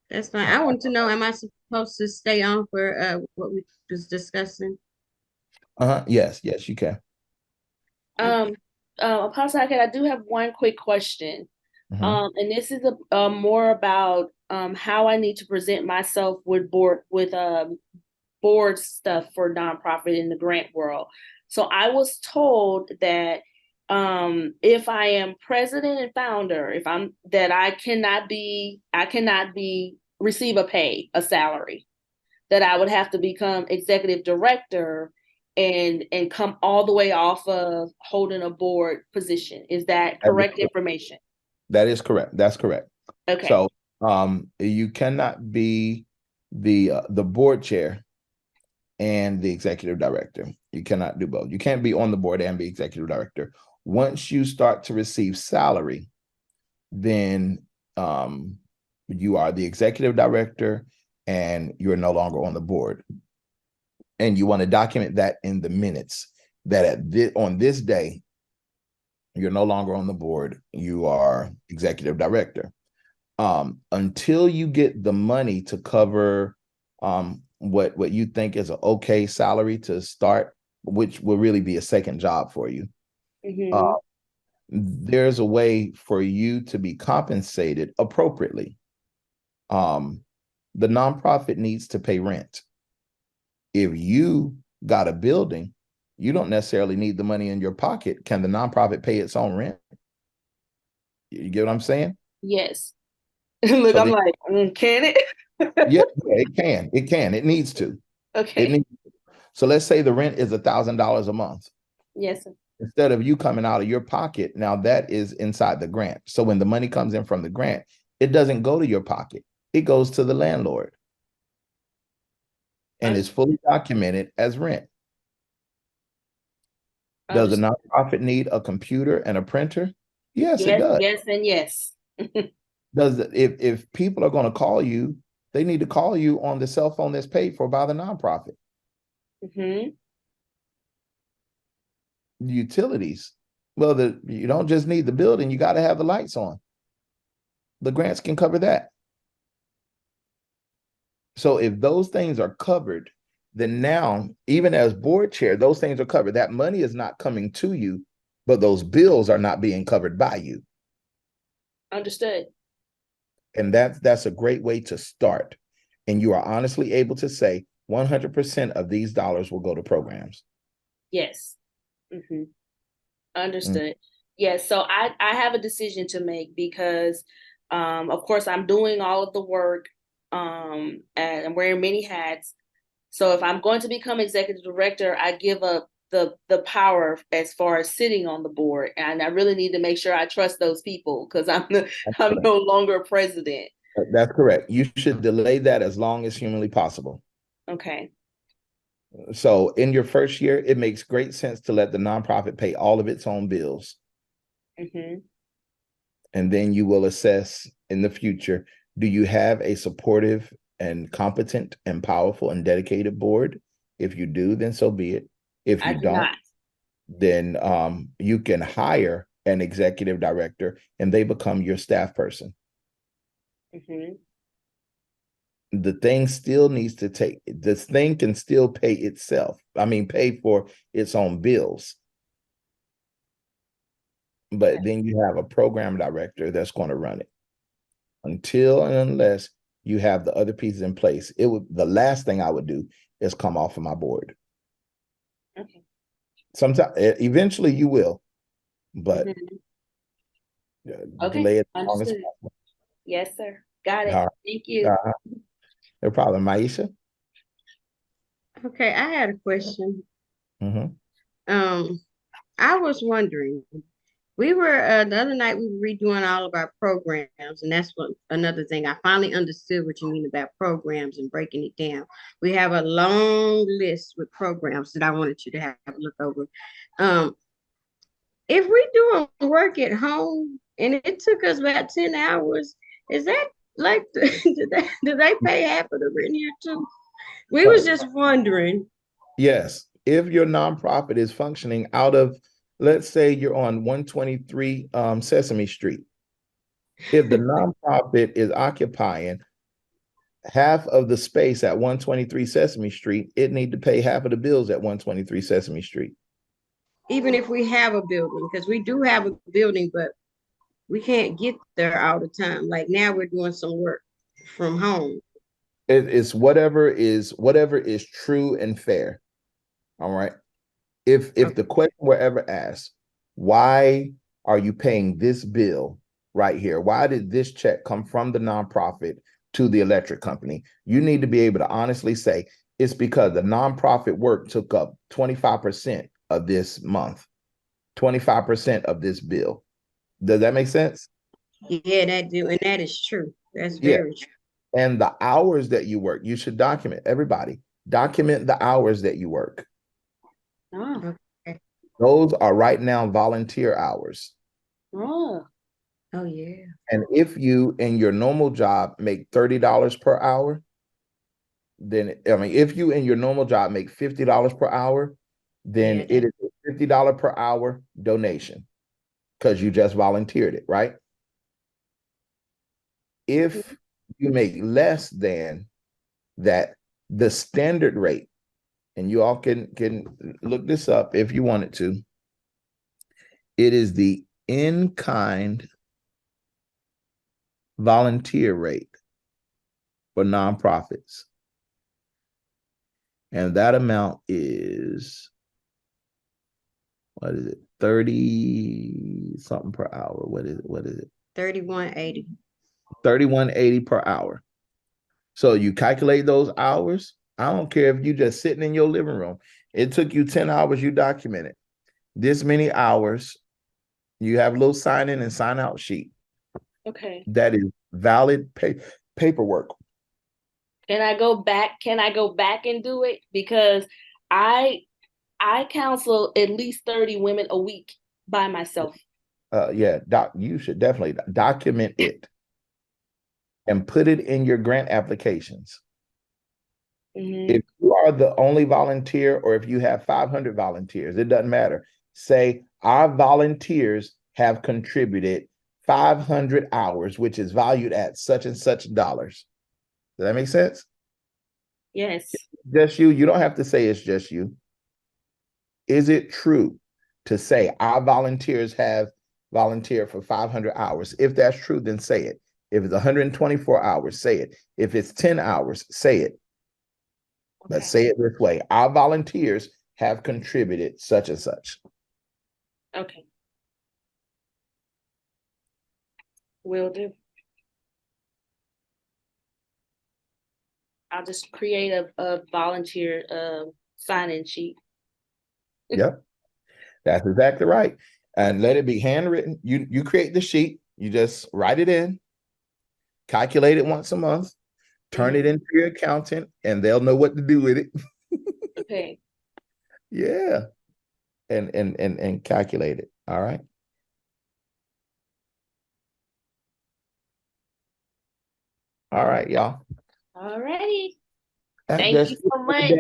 That's fine. I want to know, am I supposed to stay on for what we was discussing? Yes, you can. Apostle Hackett, I do have one quick question. And this is more about how I need to present myself with board stuff for nonprofit in the grant world. So I was told that if I am president and founder, I cannot receive a salary, that I would have to become executive director and come all the way off of holding a board position. Is that correct information? That is correct. That's correct. Okay. So you cannot be the board chair and the executive director. You cannot do both. You can't be on the board and be executive director. Once you start to receive salary, then you are the executive director and you're no longer on the board. And you want to document that in the minutes that on this day, you're no longer on the board. You are executive director. Until you get the money to cover what you think is an okay salary to start, which will really be a second job for you. Uh, Mm-hmm. there's a way for you to be compensated appropriately. The nonprofit needs to pay rent. If you got a building, you don't necessarily need the money in your pocket. Can the nonprofit pay its own rent? You get what I'm saying? Yes. Look, So I'm then, like, can it? yeah, it can. It can. It needs to. It Okay. needs. So let's say the rent is $1,000 a month. Yes, sir. Instead of you coming out of your pocket, now that is inside the grant. So when the money comes in from the grant, it doesn't go to your pocket. It goes to the landlord and is Understood. fully documented as rent. Does a Understood. nonprofit need a computer and a printer? Yes, it Yes, does. yes, and yes. If people are going to call you, they need to call you on the cell phone that's paid for by the nonprofit. Mm-hmm. Utilities. Well, you don't just need the building, you got to have the lights on. The grants can cover that. So if those things are covered, then now, even as board chair, those things are covered. That money is not coming to you, but those bills are not being covered by you. Understood. And that's a great way to start. And you are honestly able to say 100% of these dollars will go to programs. Yes. Mm-hmm. Mm. Understood. Yes. So I have a decision to make because of course I'm doing all of the work and I'm wearing many hats. So if I'm going to become executive director, I give up the power as far as sitting on the board. And I really need to make sure I trust those people because That's I'm correct. no longer president. That's correct. You should delay that as long as humanly possible. Okay. So in your first year, it makes great sense to let the nonprofit pay all of its own bills. Mm-hmm. And then you will assess in the future, do you have a supportive and competent and powerful and dedicated board? If you do, then so be it. If I you do don't, not. then you can hire an executive director and they become your staff person. Mm-hmm. The thing still needs to take, this thing can still pay itself. I mean, pay for its own bills. But then you have a program director that's going to run it until and unless you have the other pieces in place. The last thing I would do is come off of my board. Okay. Sometimes eventually you will, but Mm-hmm. Okay. delay it as long as Understood. possible. Yes, sir. Got it. Uh, Thank you. uh, no problem. Maisha? Okay, I had a question. Mm-hmm. Um, I was wondering, we were the other night we were redoing all of our programs, and that's what another thing I finally understood what you mean about programs and breaking it down. We have a long list with programs that I wanted you to have a look over. Um, if we do work at home and it took us about 10 hours, is that like do they pay half of the rent here too? We was So, just wondering. yes, if your nonprofit is functioning out of, let's say you're on 123 Sesame Street, if the nonprofit is occupying half of the space at 123 Sesame Street, it need to pay half of the bills at 123 Sesame Street. Even if we have a building, because we do have a building, but we can't get there all the time. Like now we're doing some work from home. It's whatever is true and fair. All right. If the question were ever asked, why are you paying this bill right here? Why did this check come from the nonprofit to the electric company? You need to be able to honestly say it's because the nonprofit work took up 25% of this month, 25% of this bill. Does that make sense? Yeah, that do, and that is true. That's Yeah. very true. And the hours that you work, you should document. Everybody, document the hours that you work. Oh. Okay. Those are right now volunteer hours. Oh. Oh yeah. And if you in your normal job make $30 per hour, then I mean, if you in your normal job make $50 per hour, then Yeah, it that is a $50 per hour donation because you just volunteered it, right? If you make less than that, the standard rate, and you all can look this up if you wanted to, it is the in-kind volunteer rate for nonprofits. And that amount is, what is it? 30 something per hour. What is it? 31.80. 31.80 per hour. So you calculate those hours. I don't care if you just sitting in your living room. It took you 10 hours, you document it. This many hours, you have a little sign in and sign out sheet. Okay. That is valid paperwork. Can I go back? Can I go back and do it? Because I counsel at least 30 women a week by myself. Yeah, you should definitely document it and put it in your grant applications. If you are the only volunteer, or if you have 500 volunteers, it doesn't matter. Say our volunteers have contributed 500 hours, which is valued at such and such dollars. Does that make sense? Yes. Just you. You don't have to say it's just you. Is it true to say our volunteers have volunteered for 500 hours? If that's true, then say it. If it's 124 hours, say it. If it's 10 hours, say it. Okay. Let's say it this way. Our volunteers have contributed such and such. Okay. Will do. I'll just create a volunteer sign-in sheet. Yep, that's exactly right. And let it be handwritten. You create the sheet. You just write it in, calculate it once a month, turn it into your accountant, and they'll know what to do with it. Okay. Yeah, and calculate it. All right. All right, y'all. All righty. Thank you so much.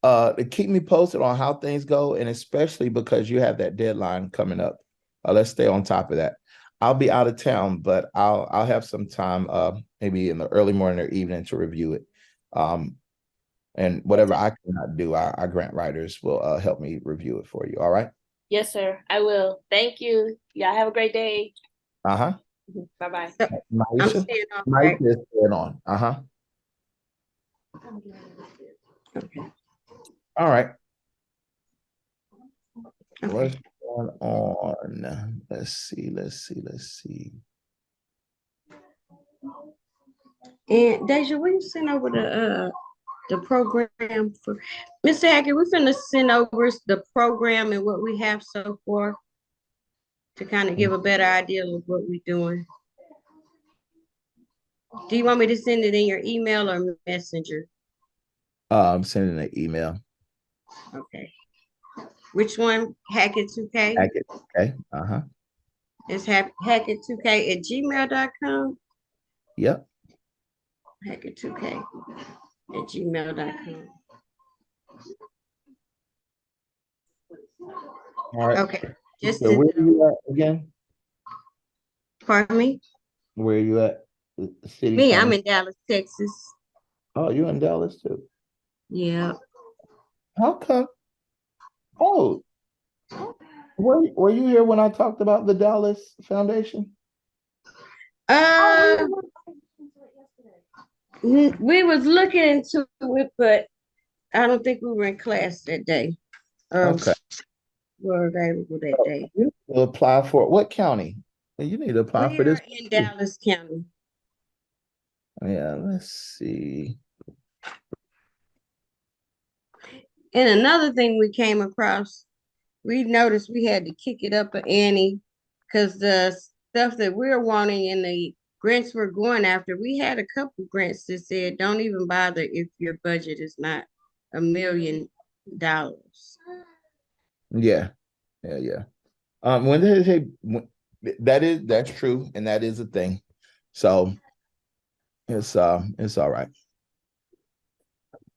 To keep me posted on how things go, and especially because you have that deadline coming up. Let's stay on top of that. I'll be out of town, but I'll have some time, maybe in the early morning or evening, to review it. And whatever I cannot do, our grant writers will help me review it for you. All right. Yes, sir. I will. Thank you. Y'all have a great day. Uh-huh. Bye-bye. Maisha is staying on. Uh-huh. Okay. All right. Okay. What's going on? Let's see. And Deja, will you send over the program for Mr. Hackett? We're finna send over the program and what we have so far to kind of give a better idea of what we're doing. Do you want me to send it in your email or messenger? I'm sending an email. Okay. Which one? Hackett 2K? Hackett, okay. Uh-huh. It's hackett2k@gmail.com. Yep. hackett2k@gmail.com. All right. Okay. Just so where are you at again? Pardon me? Where are you at? The city. Me, I'm in Dallas, Texas. Oh, you're in Dallas too. Yeah. How come? Oh, were you here when I talked about the Dallas Foundation? We was looking into it, but I don't think we were in class that day. Okay. Were available that day. You need to apply for what county? You need to apply for this. In Dallas County. Yeah, let's see. And another thing we came across, we noticed we had to kick it up an ante because the stuff that we're wanting and the grants we're going after, we had a couple grants that said don't even bother if your budget is not $1 million. Yeah. When they say that's true, and that is a thing. So it's all right.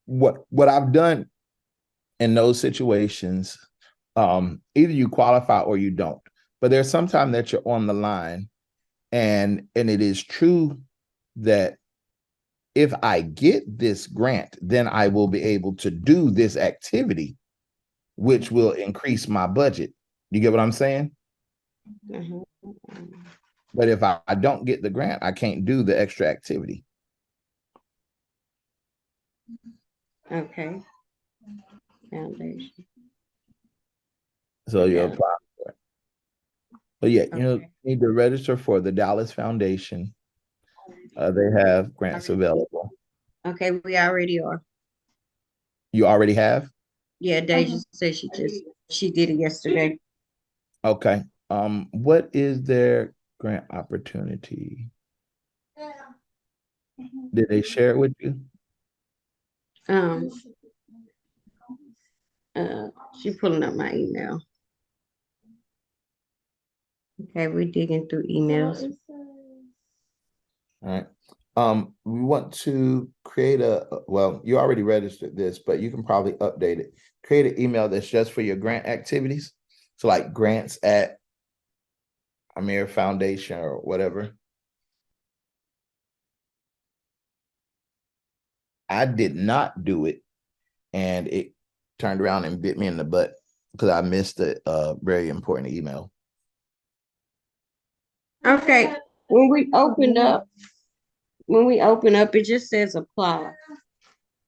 What I've done in those situations, either you qualify or you don't. But there's sometimes that you're on the line, and it is true that if I get this grant, then I will be able to do this activity, which will increase my budget. You get what I'm saying? Mhm. But if I don't get the grant, I can't do the extra activity. Okay. Foundation. So you Yeah. apply for it. So yeah, you Okay. need to register for the Dallas Foundation. They have grants available. Okay, we already are. You already have? Yeah, Deja said she did it yesterday. Okay. What is their grant opportunity? Did they share it with you? Um, she pulling up my email. Okay, we're digging through emails. All right. We want to create well, you already registered this, but you can probably update it. Create an email that's just for your grant activities. So like grants at Amir Foundation or whatever. I did not do it, and it turned around and bit me in the butt because I missed a very important email. Okay, when we open up, it just says apply.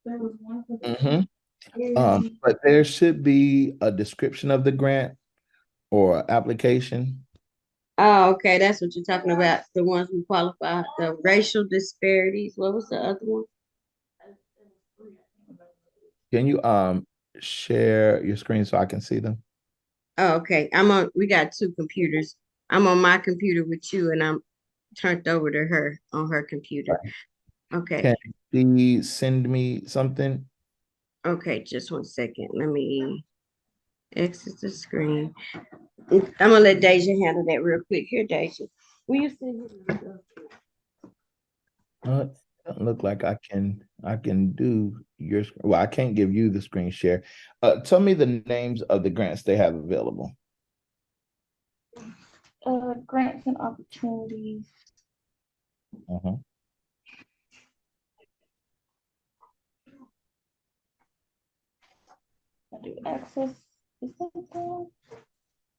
Mm-hmm. But there should be a description of the grant or application. Oh, okay, that's what you're talking about. The ones who qualify, the racial disparities. What was the other one? Can you share your screen so I can see them? Oh, okay. We got two computers. I'm on my computer with you and I'm turned over to her on her computer. Okay. Can she send me something? Okay, just one second. Let me exit the screen. I'm gonna let Deja handle that real quick. Here, Deja. Will you sit here? It doesn't look like I can do your well, I can't give you the screen share. Tell me the names of the grants they have available. Grants and opportunities. Uh-huh. I do access. Is that the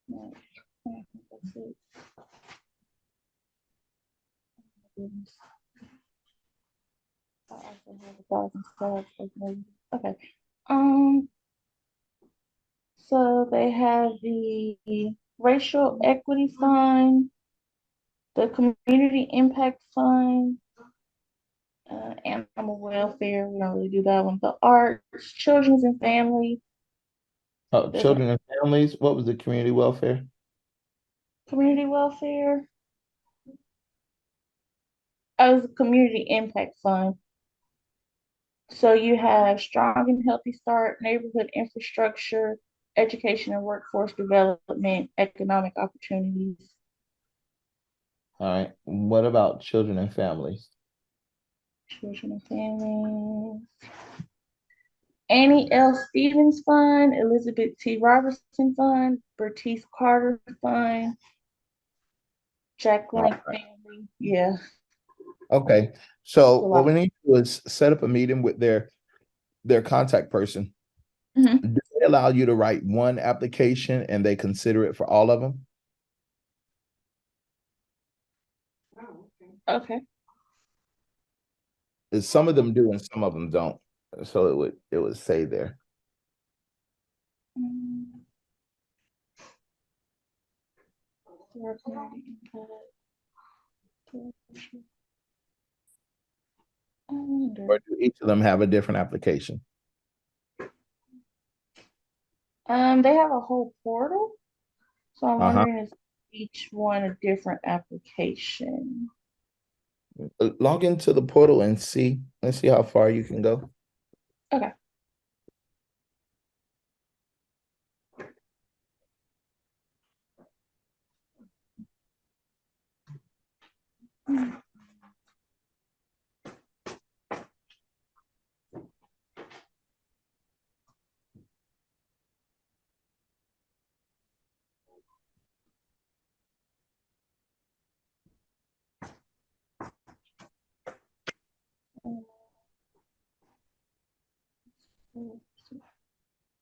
no, that's it. I also have 1,000 subs. Okay. Um. So they have the racial equity fund, the community impact fund, animal welfare. We don't really do that one. The arts, children's and family. Oh, There's a children and families. What was the community welfare? community welfare. As a community impact fund. So you have strong and healthy start, neighborhood infrastructure, education and workforce development, economic opportunities. All right. What about children and families? Children and families. Annie L. Stevens Fund, Elizabeth T. Robertson Fund, Bertice Carter Fund, Jack All Blank right. Family. Yeah. Okay. It's So a what lot. we need to do is set up a meeting with their contact person. Mhm. Do they allow you to write one application and they consider it for all of them? Okay. Some of them do and some of them don't. So it would say there. Mm. Community impact. I wonder. Or do each of them have a different application? They have a whole portal, so I'm Uh-huh. wondering is each one a different application? Log into the portal and see. Let's see how far you can go. Okay.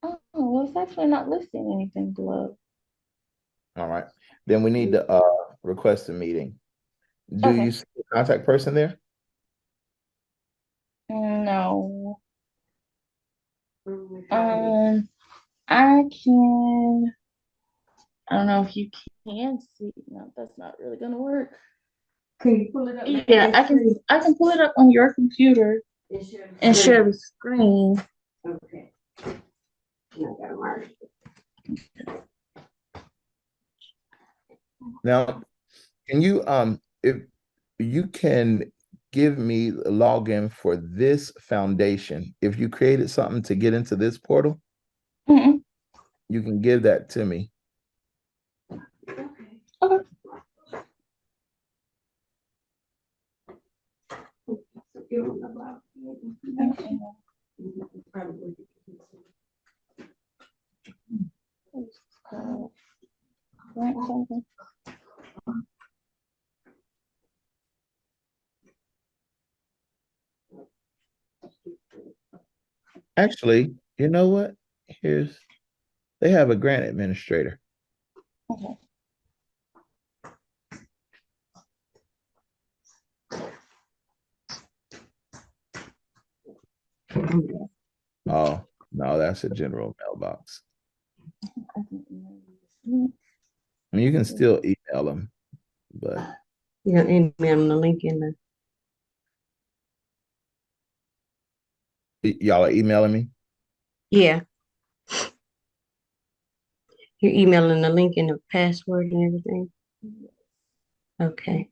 Oh, well, it's actually not listing anything below. All right. Then we need to request a meeting. Do you Okay. see a contact person there? No. Okay. I can. I don't know if you can see. No, that's not really gonna work. Can you pull it up? Yeah, I can. I can pull it up on your computer and share the screen. Okay. And I gotta mark it. Now, can you if you can give me a login for this foundation, if you created something to get into this portal, Mhm. you can give that to me. Okay. Grant something. Actually, you know what? They have a grant administrator. Okay. Oh, no, that's a general mailbox. I mean, you can still email them, but You gonna email them the link in the. y'all are emailing me? Yeah, you're emailing the link in the password and everything. Okay,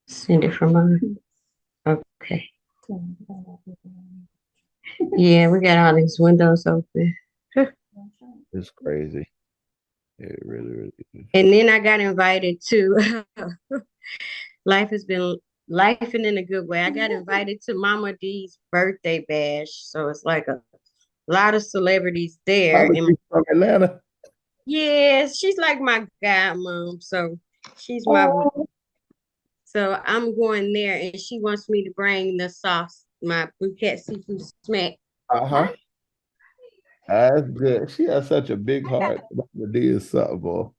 send it from mine. Okay. Yeah, we got all these windows open. It's crazy. It really, really is. And then I got invited to life has been life and in a good way. I got invited to Mama D's birthday bash. So it's like a lot of celebrities there. Mama, And she's from Atlanta. yes, she's like my godmom. So she's my Oh, so I'm going there and she wants me to bring the sauce, my Bouquet seafood smack. Uh-huh. That's good. She has such a big heart. Mama D is something, boy.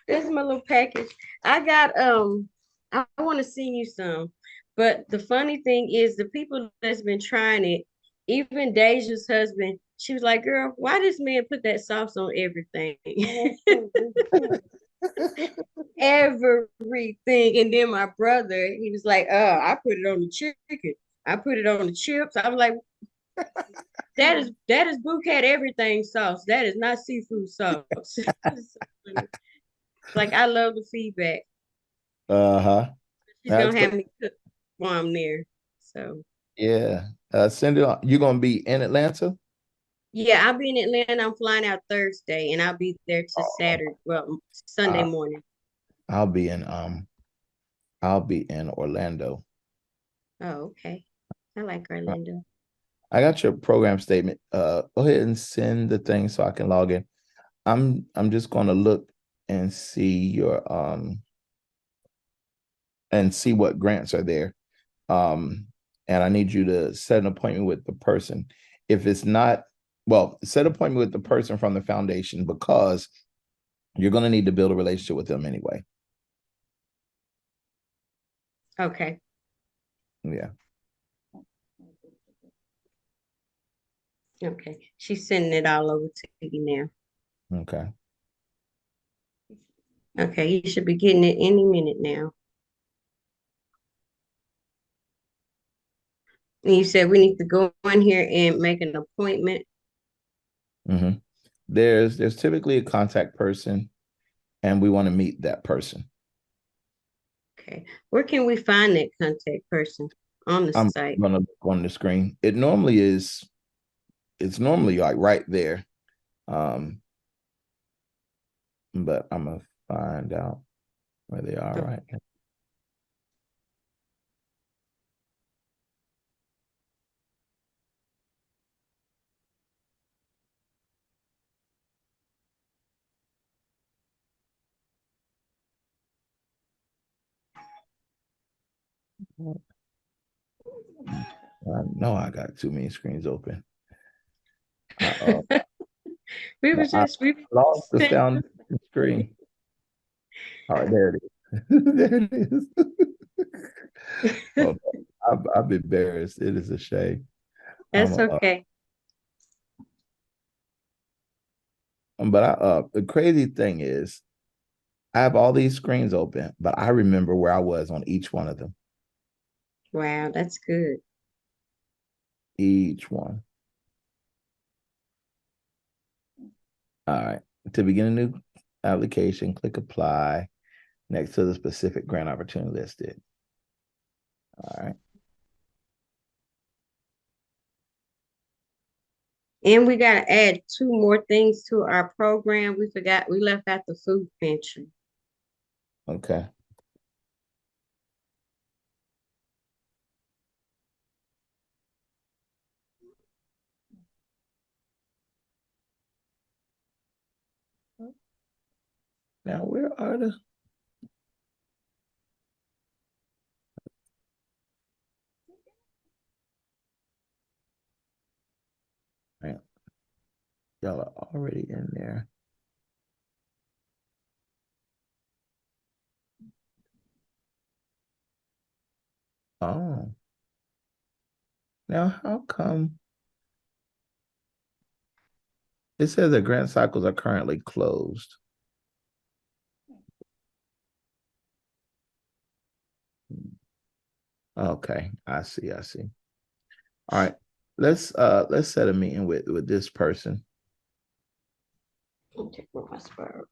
This is my little package. I got I want to send you some. But the funny thing is the people that's been trying it, even Deja's husband, she was like, girl, why this man put that sauce on everything? Everything. And then my brother, he was like, I put it on the chicken. I put it on the chips. I was like, that is bouquet everything sauce. That is not seafood sauce. Like I love the feedback. Uh-huh. She's That's gonna good. have me cook while I'm there. So Yeah. Send it on. You're gonna be in Atlanta? yeah, I'll be in Atlanta. I'm flying out Thursday and I'll be there to Oh, Saturday, well, Sunday I, morning. I'll be in I'll be in Orlando. Oh, okay. I like Orlando. I got your program statement. Go ahead and send the thing so I can log in. I'm just gonna look and see your and see what grants are there. Um, and I need you to set an appointment with the person. If it's not, well, set an appointment with the person from the foundation because you're gonna need to build a relationship with them anyway. Okay. Yeah. Okay. She's sending it all over to you Okay. now. Okay, you should be getting it any minute now. And you said we need to go in here and make an appointment. hmm there's typically a contact person, and we want to meet that person. Okay. Where can we find that contact person on the I'm site? gonna look on the screen. It normally is. It's normally like right there. Um, but I'm gonna find out where they are Oh, right now. I know I got too many screens open. We were just we Lost the said sound screen. All right, there it is. There it is. Oh, I'm embarrassed. It is a shame. that's okay. But the crazy thing is, I have all these screens open, but I remember where I was on each one of them. Wow, that's good. Each one. All right. To begin a new application, click apply next to the specific grant opportunity listed. All right. And we got to add 2 more things to our program. We forgot, we left out the food pantry. Okay. Now, where are the? Man, y'all are already in there. Oh. Now, how come it says that grant cycles are currently closed? Okay, I see. I see. All right. Let's set a meeting with this person. I'll take my spiral.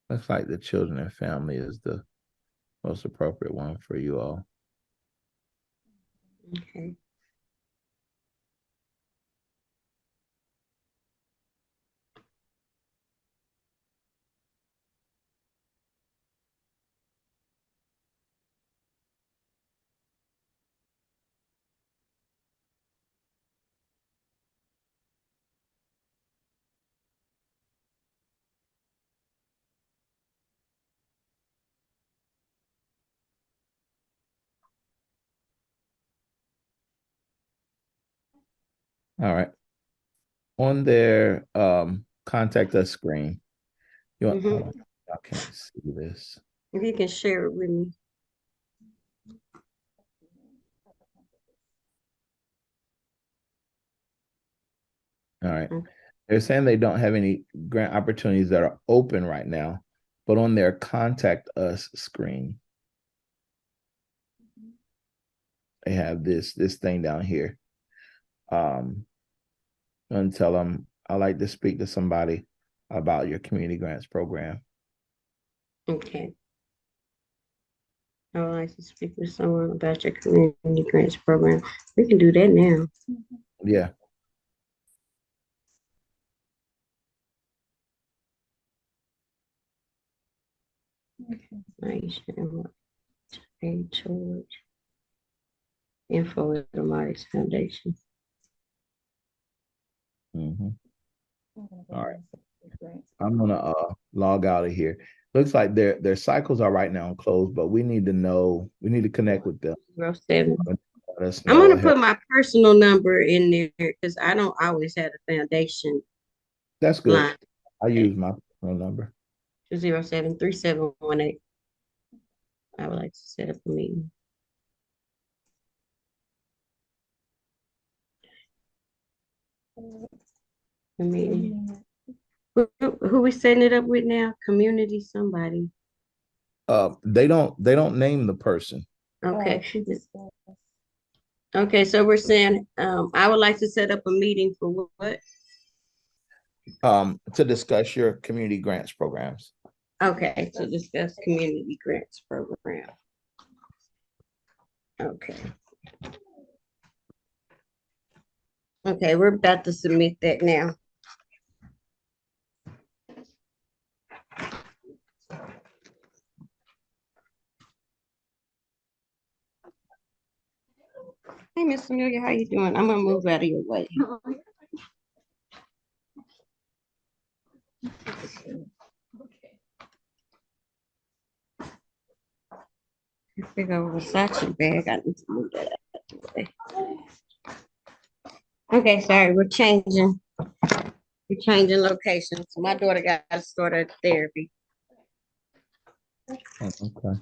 Looks like the children and family is the most appropriate one for you all. Okay. All right. On their contact us screen, you want, hold on, I can't see this. If you can share it with me. All right. They're saying they don't have any grant opportunities that are open right now, but on their contact us screen, they have this thing down here. And tell them I like to speak to somebody about your community grants program. Okay. I would like to speak with someone about your community grants program. We can do that now. Yeah. Nice. Pay George. Info at the Marty's Foundation. All right. I'm gonna log out of here. Looks like their cycles are right now closed, but we need to know, we need to connect with them. 07. Let us I'm know gonna ahead. put my personal number in there because I don't always have a foundation That's good. line. I use my phone number. 207-3718. I would like to set up a meeting. A meeting. Who we setting it up with now? Community somebody. They don't name the person. Okay. Okay, so we're saying I would like to set up a meeting for what? To discuss your community grants programs. Okay, to discuss community grants program. Okay. Okay, we're about to submit that now. Hey, Miss Amelia, how you doing? I'm gonna move out of your way. Big old Versace bag. I need to move that out of the way. Okay, sorry, we're changing locations. My daughter got to start her therapy. Oh, okay.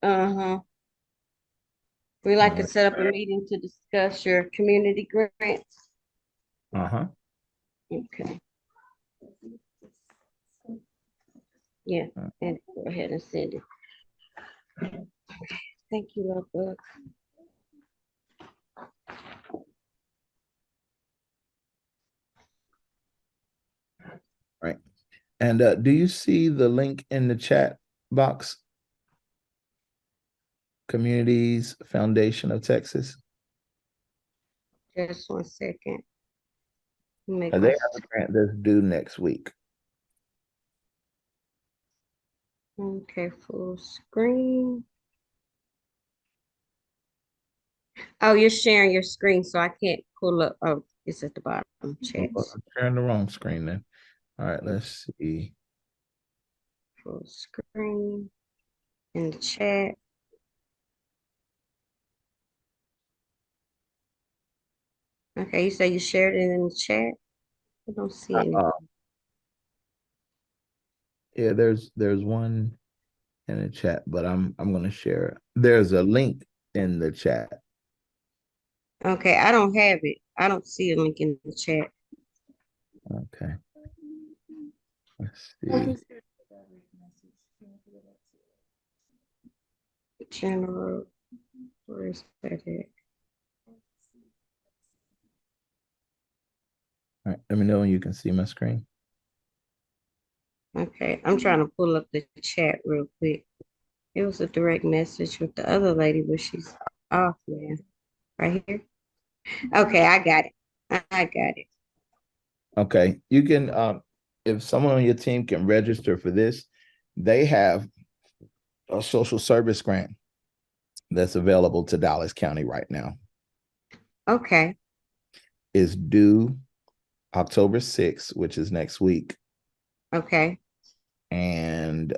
Uh-huh. We like to set up a meeting to discuss your community grants. Uh-huh. Okay. Yeah, and go ahead and send it. Thank you, love bug. Right. And do you see the link in the chat box? Communities Foundation of Texas. Just 1 second. Make They my have a grant that's due next week. okay, full screen. Oh, you're sharing your screen, so I can't pull up. Oh, it's at the bottom. Chats. I'm sharing the wrong screen then. All right, let's see. Full screen in the chat. Okay, you say you shared it in the chat? I don't see anything. Yeah, there's one in the chat, but I'm gonna share it. There's a link in the chat. Okay, I don't have it. I don't see a link in the chat. Okay. Let's see. General, where is that at? All right, let me know when you can see my screen. Okay, I'm trying to pull up the chat real quick. It was a direct message with the other lady, but she's off now. Right here. Okay, I got it. I got it. Okay, you can if someone on your team can register for this, they have a social service grant that's available to Dallas County right now. Okay. It's due October 6th, which is next week. Okay. And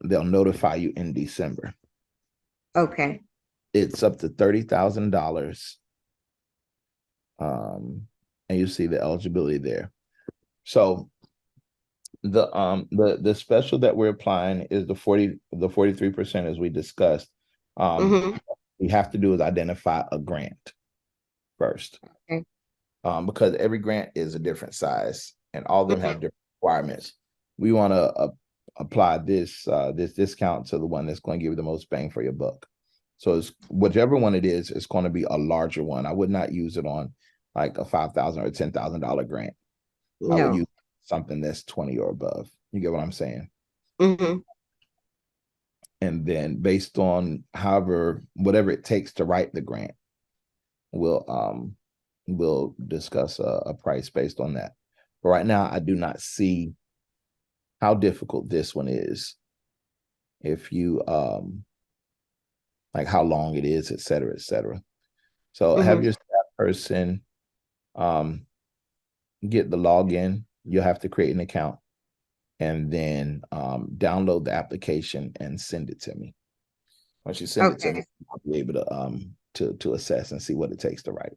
they'll notify you in December. Okay. It's up to $30,000. And you see the eligibility there. So the special that we're applying is the 43% as we discussed. We have to do is identify a grant first. Okay. Because every grant is a different size and all of them have different requirements. We want to apply this discount to the one that's going to give you the most bang for your buck. So it's whichever one it is, it's going to be a larger one. I would not use it on like a $5,000 or $10,000 grant. No. I would use something that's 20 or above. You get what I'm saying? And then based on whatever it takes to write the grant, we'll discuss a price based on that. But right now, I do not see how difficult this one is. If you like how long it is, et cetera, et cetera. So have your staff person get the login. You'll have to create an account and then download the application and send it to me. Once you send it to me, I'll be able to assess and see what it takes to write.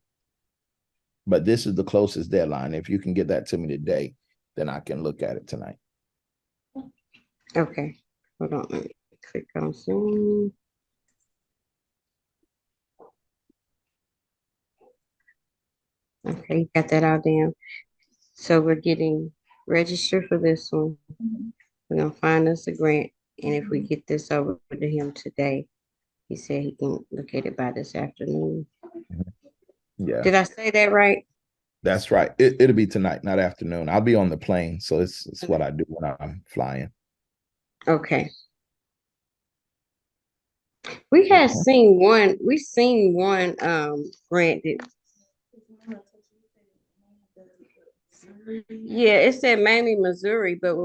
But this is the closest deadline. If you can get that to me today, then I can look at it tonight. Okay. Hold on. Let me click on Zoom. Okay, you got that all down. So we're getting registered for this one. We're gonna find us a grant, and if we get this over to him today, he said he can look at it by this afternoon. Yeah. Did I say that right? That's right. It'll be tonight, not afternoon. I'll be on the plane, so it's what I do when I'm flying. Okay. We had seen one. We seen one grant that. Yeah, it said mainly Missouri, but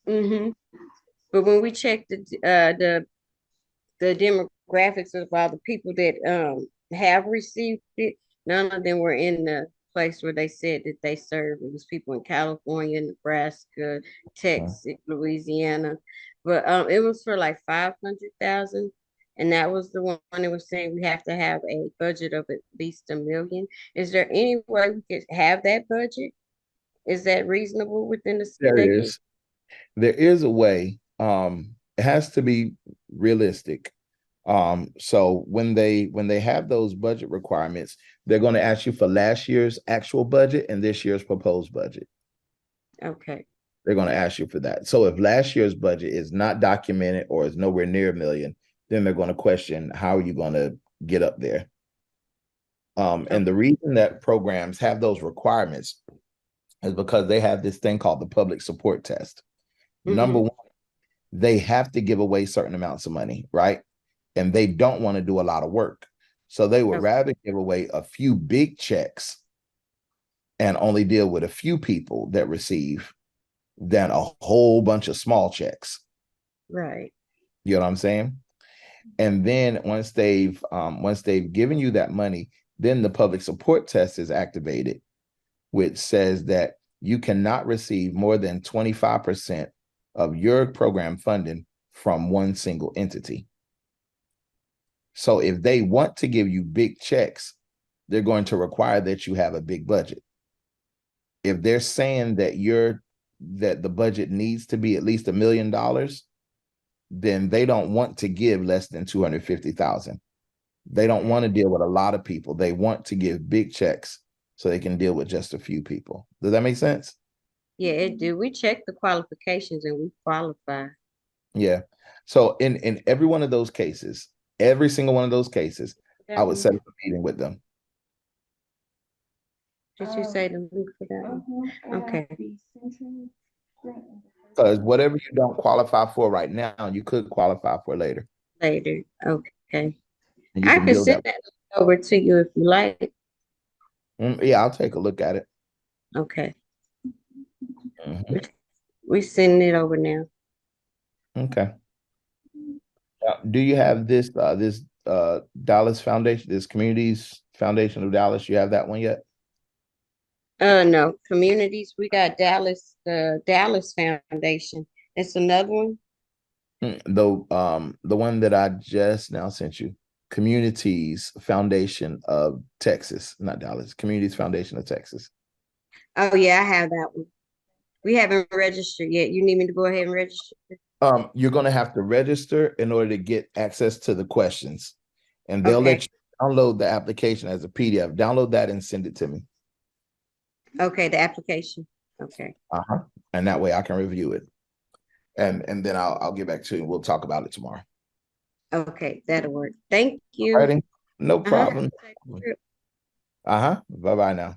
but when we checked the demographics of all the people that have received it, none of them were in the place where they said that they serve. It was people in California, Nebraska, Texas, Louisiana. But it was for like 500,000. And that was the one that was saying we have to have a budget of at least 1 million. Is there any way we could have that budget? Is that reasonable within the There state? is. There is a way. It has to be realistic. So when they have those budget requirements, they're going to ask you for last year's actual budget and this year's proposed budget. Okay. They're going to ask you for that. So if last year's budget is not documented or is nowhere near 1 million, then they're going to question how are you going to get up there. And the reason that programs have those requirements is because they have this thing called the public support test. Number one, they have to give away certain amounts of money, right? And they don't want to do a lot of work. So they would rather give away a few big checks and only deal with a few people that receive than a whole bunch of small checks. Right. You know what I'm saying? And then once they've given you that money, then the public support test is activated, which says that you cannot receive more than 25% of your program funding from one single entity. So if they want to give you big checks, they're going to require that you have a big budget. If they're saying that the budget needs to be at least $1 million, then they don't want to give less than 250,000. They don't want to deal with a lot of people. They want to give big checks so they can deal with just a few people. Does that make sense? Yeah, it do. We check the qualifications and we qualify. Yeah. So in every one of those cases, every single one of those cases, I would set up a meeting with them. Did you say the link for that one? Okay. Because whatever you don't qualify for right now, you could qualify for later. Later. Okay. And you I can can build send that over to you if you like. Yeah, I'll take a look at it. Okay. Mm-hmm. We sending it over now. Okay. Do you have this Dallas Foundation, this Communities Foundation of Dallas? You have that one yet? No, communities. We got Dallas, the Dallas Foundation. It's another one. The one that I just now sent you, Communities Foundation of Texas, not Dallas, Communities Foundation of Texas. Oh yeah, I have that one. We haven't registered yet. You need me to go ahead and register? You're going to have to register in order to get access to the questions, and they'll let you download the application as a PDF. Download that and send it to me. Okay, the application. Okay. And that way I can review it, and then I'll get back to you. We'll talk about it tomorrow. Okay, that'll work. Thank you. Alrighty. No problem. Bye-bye now.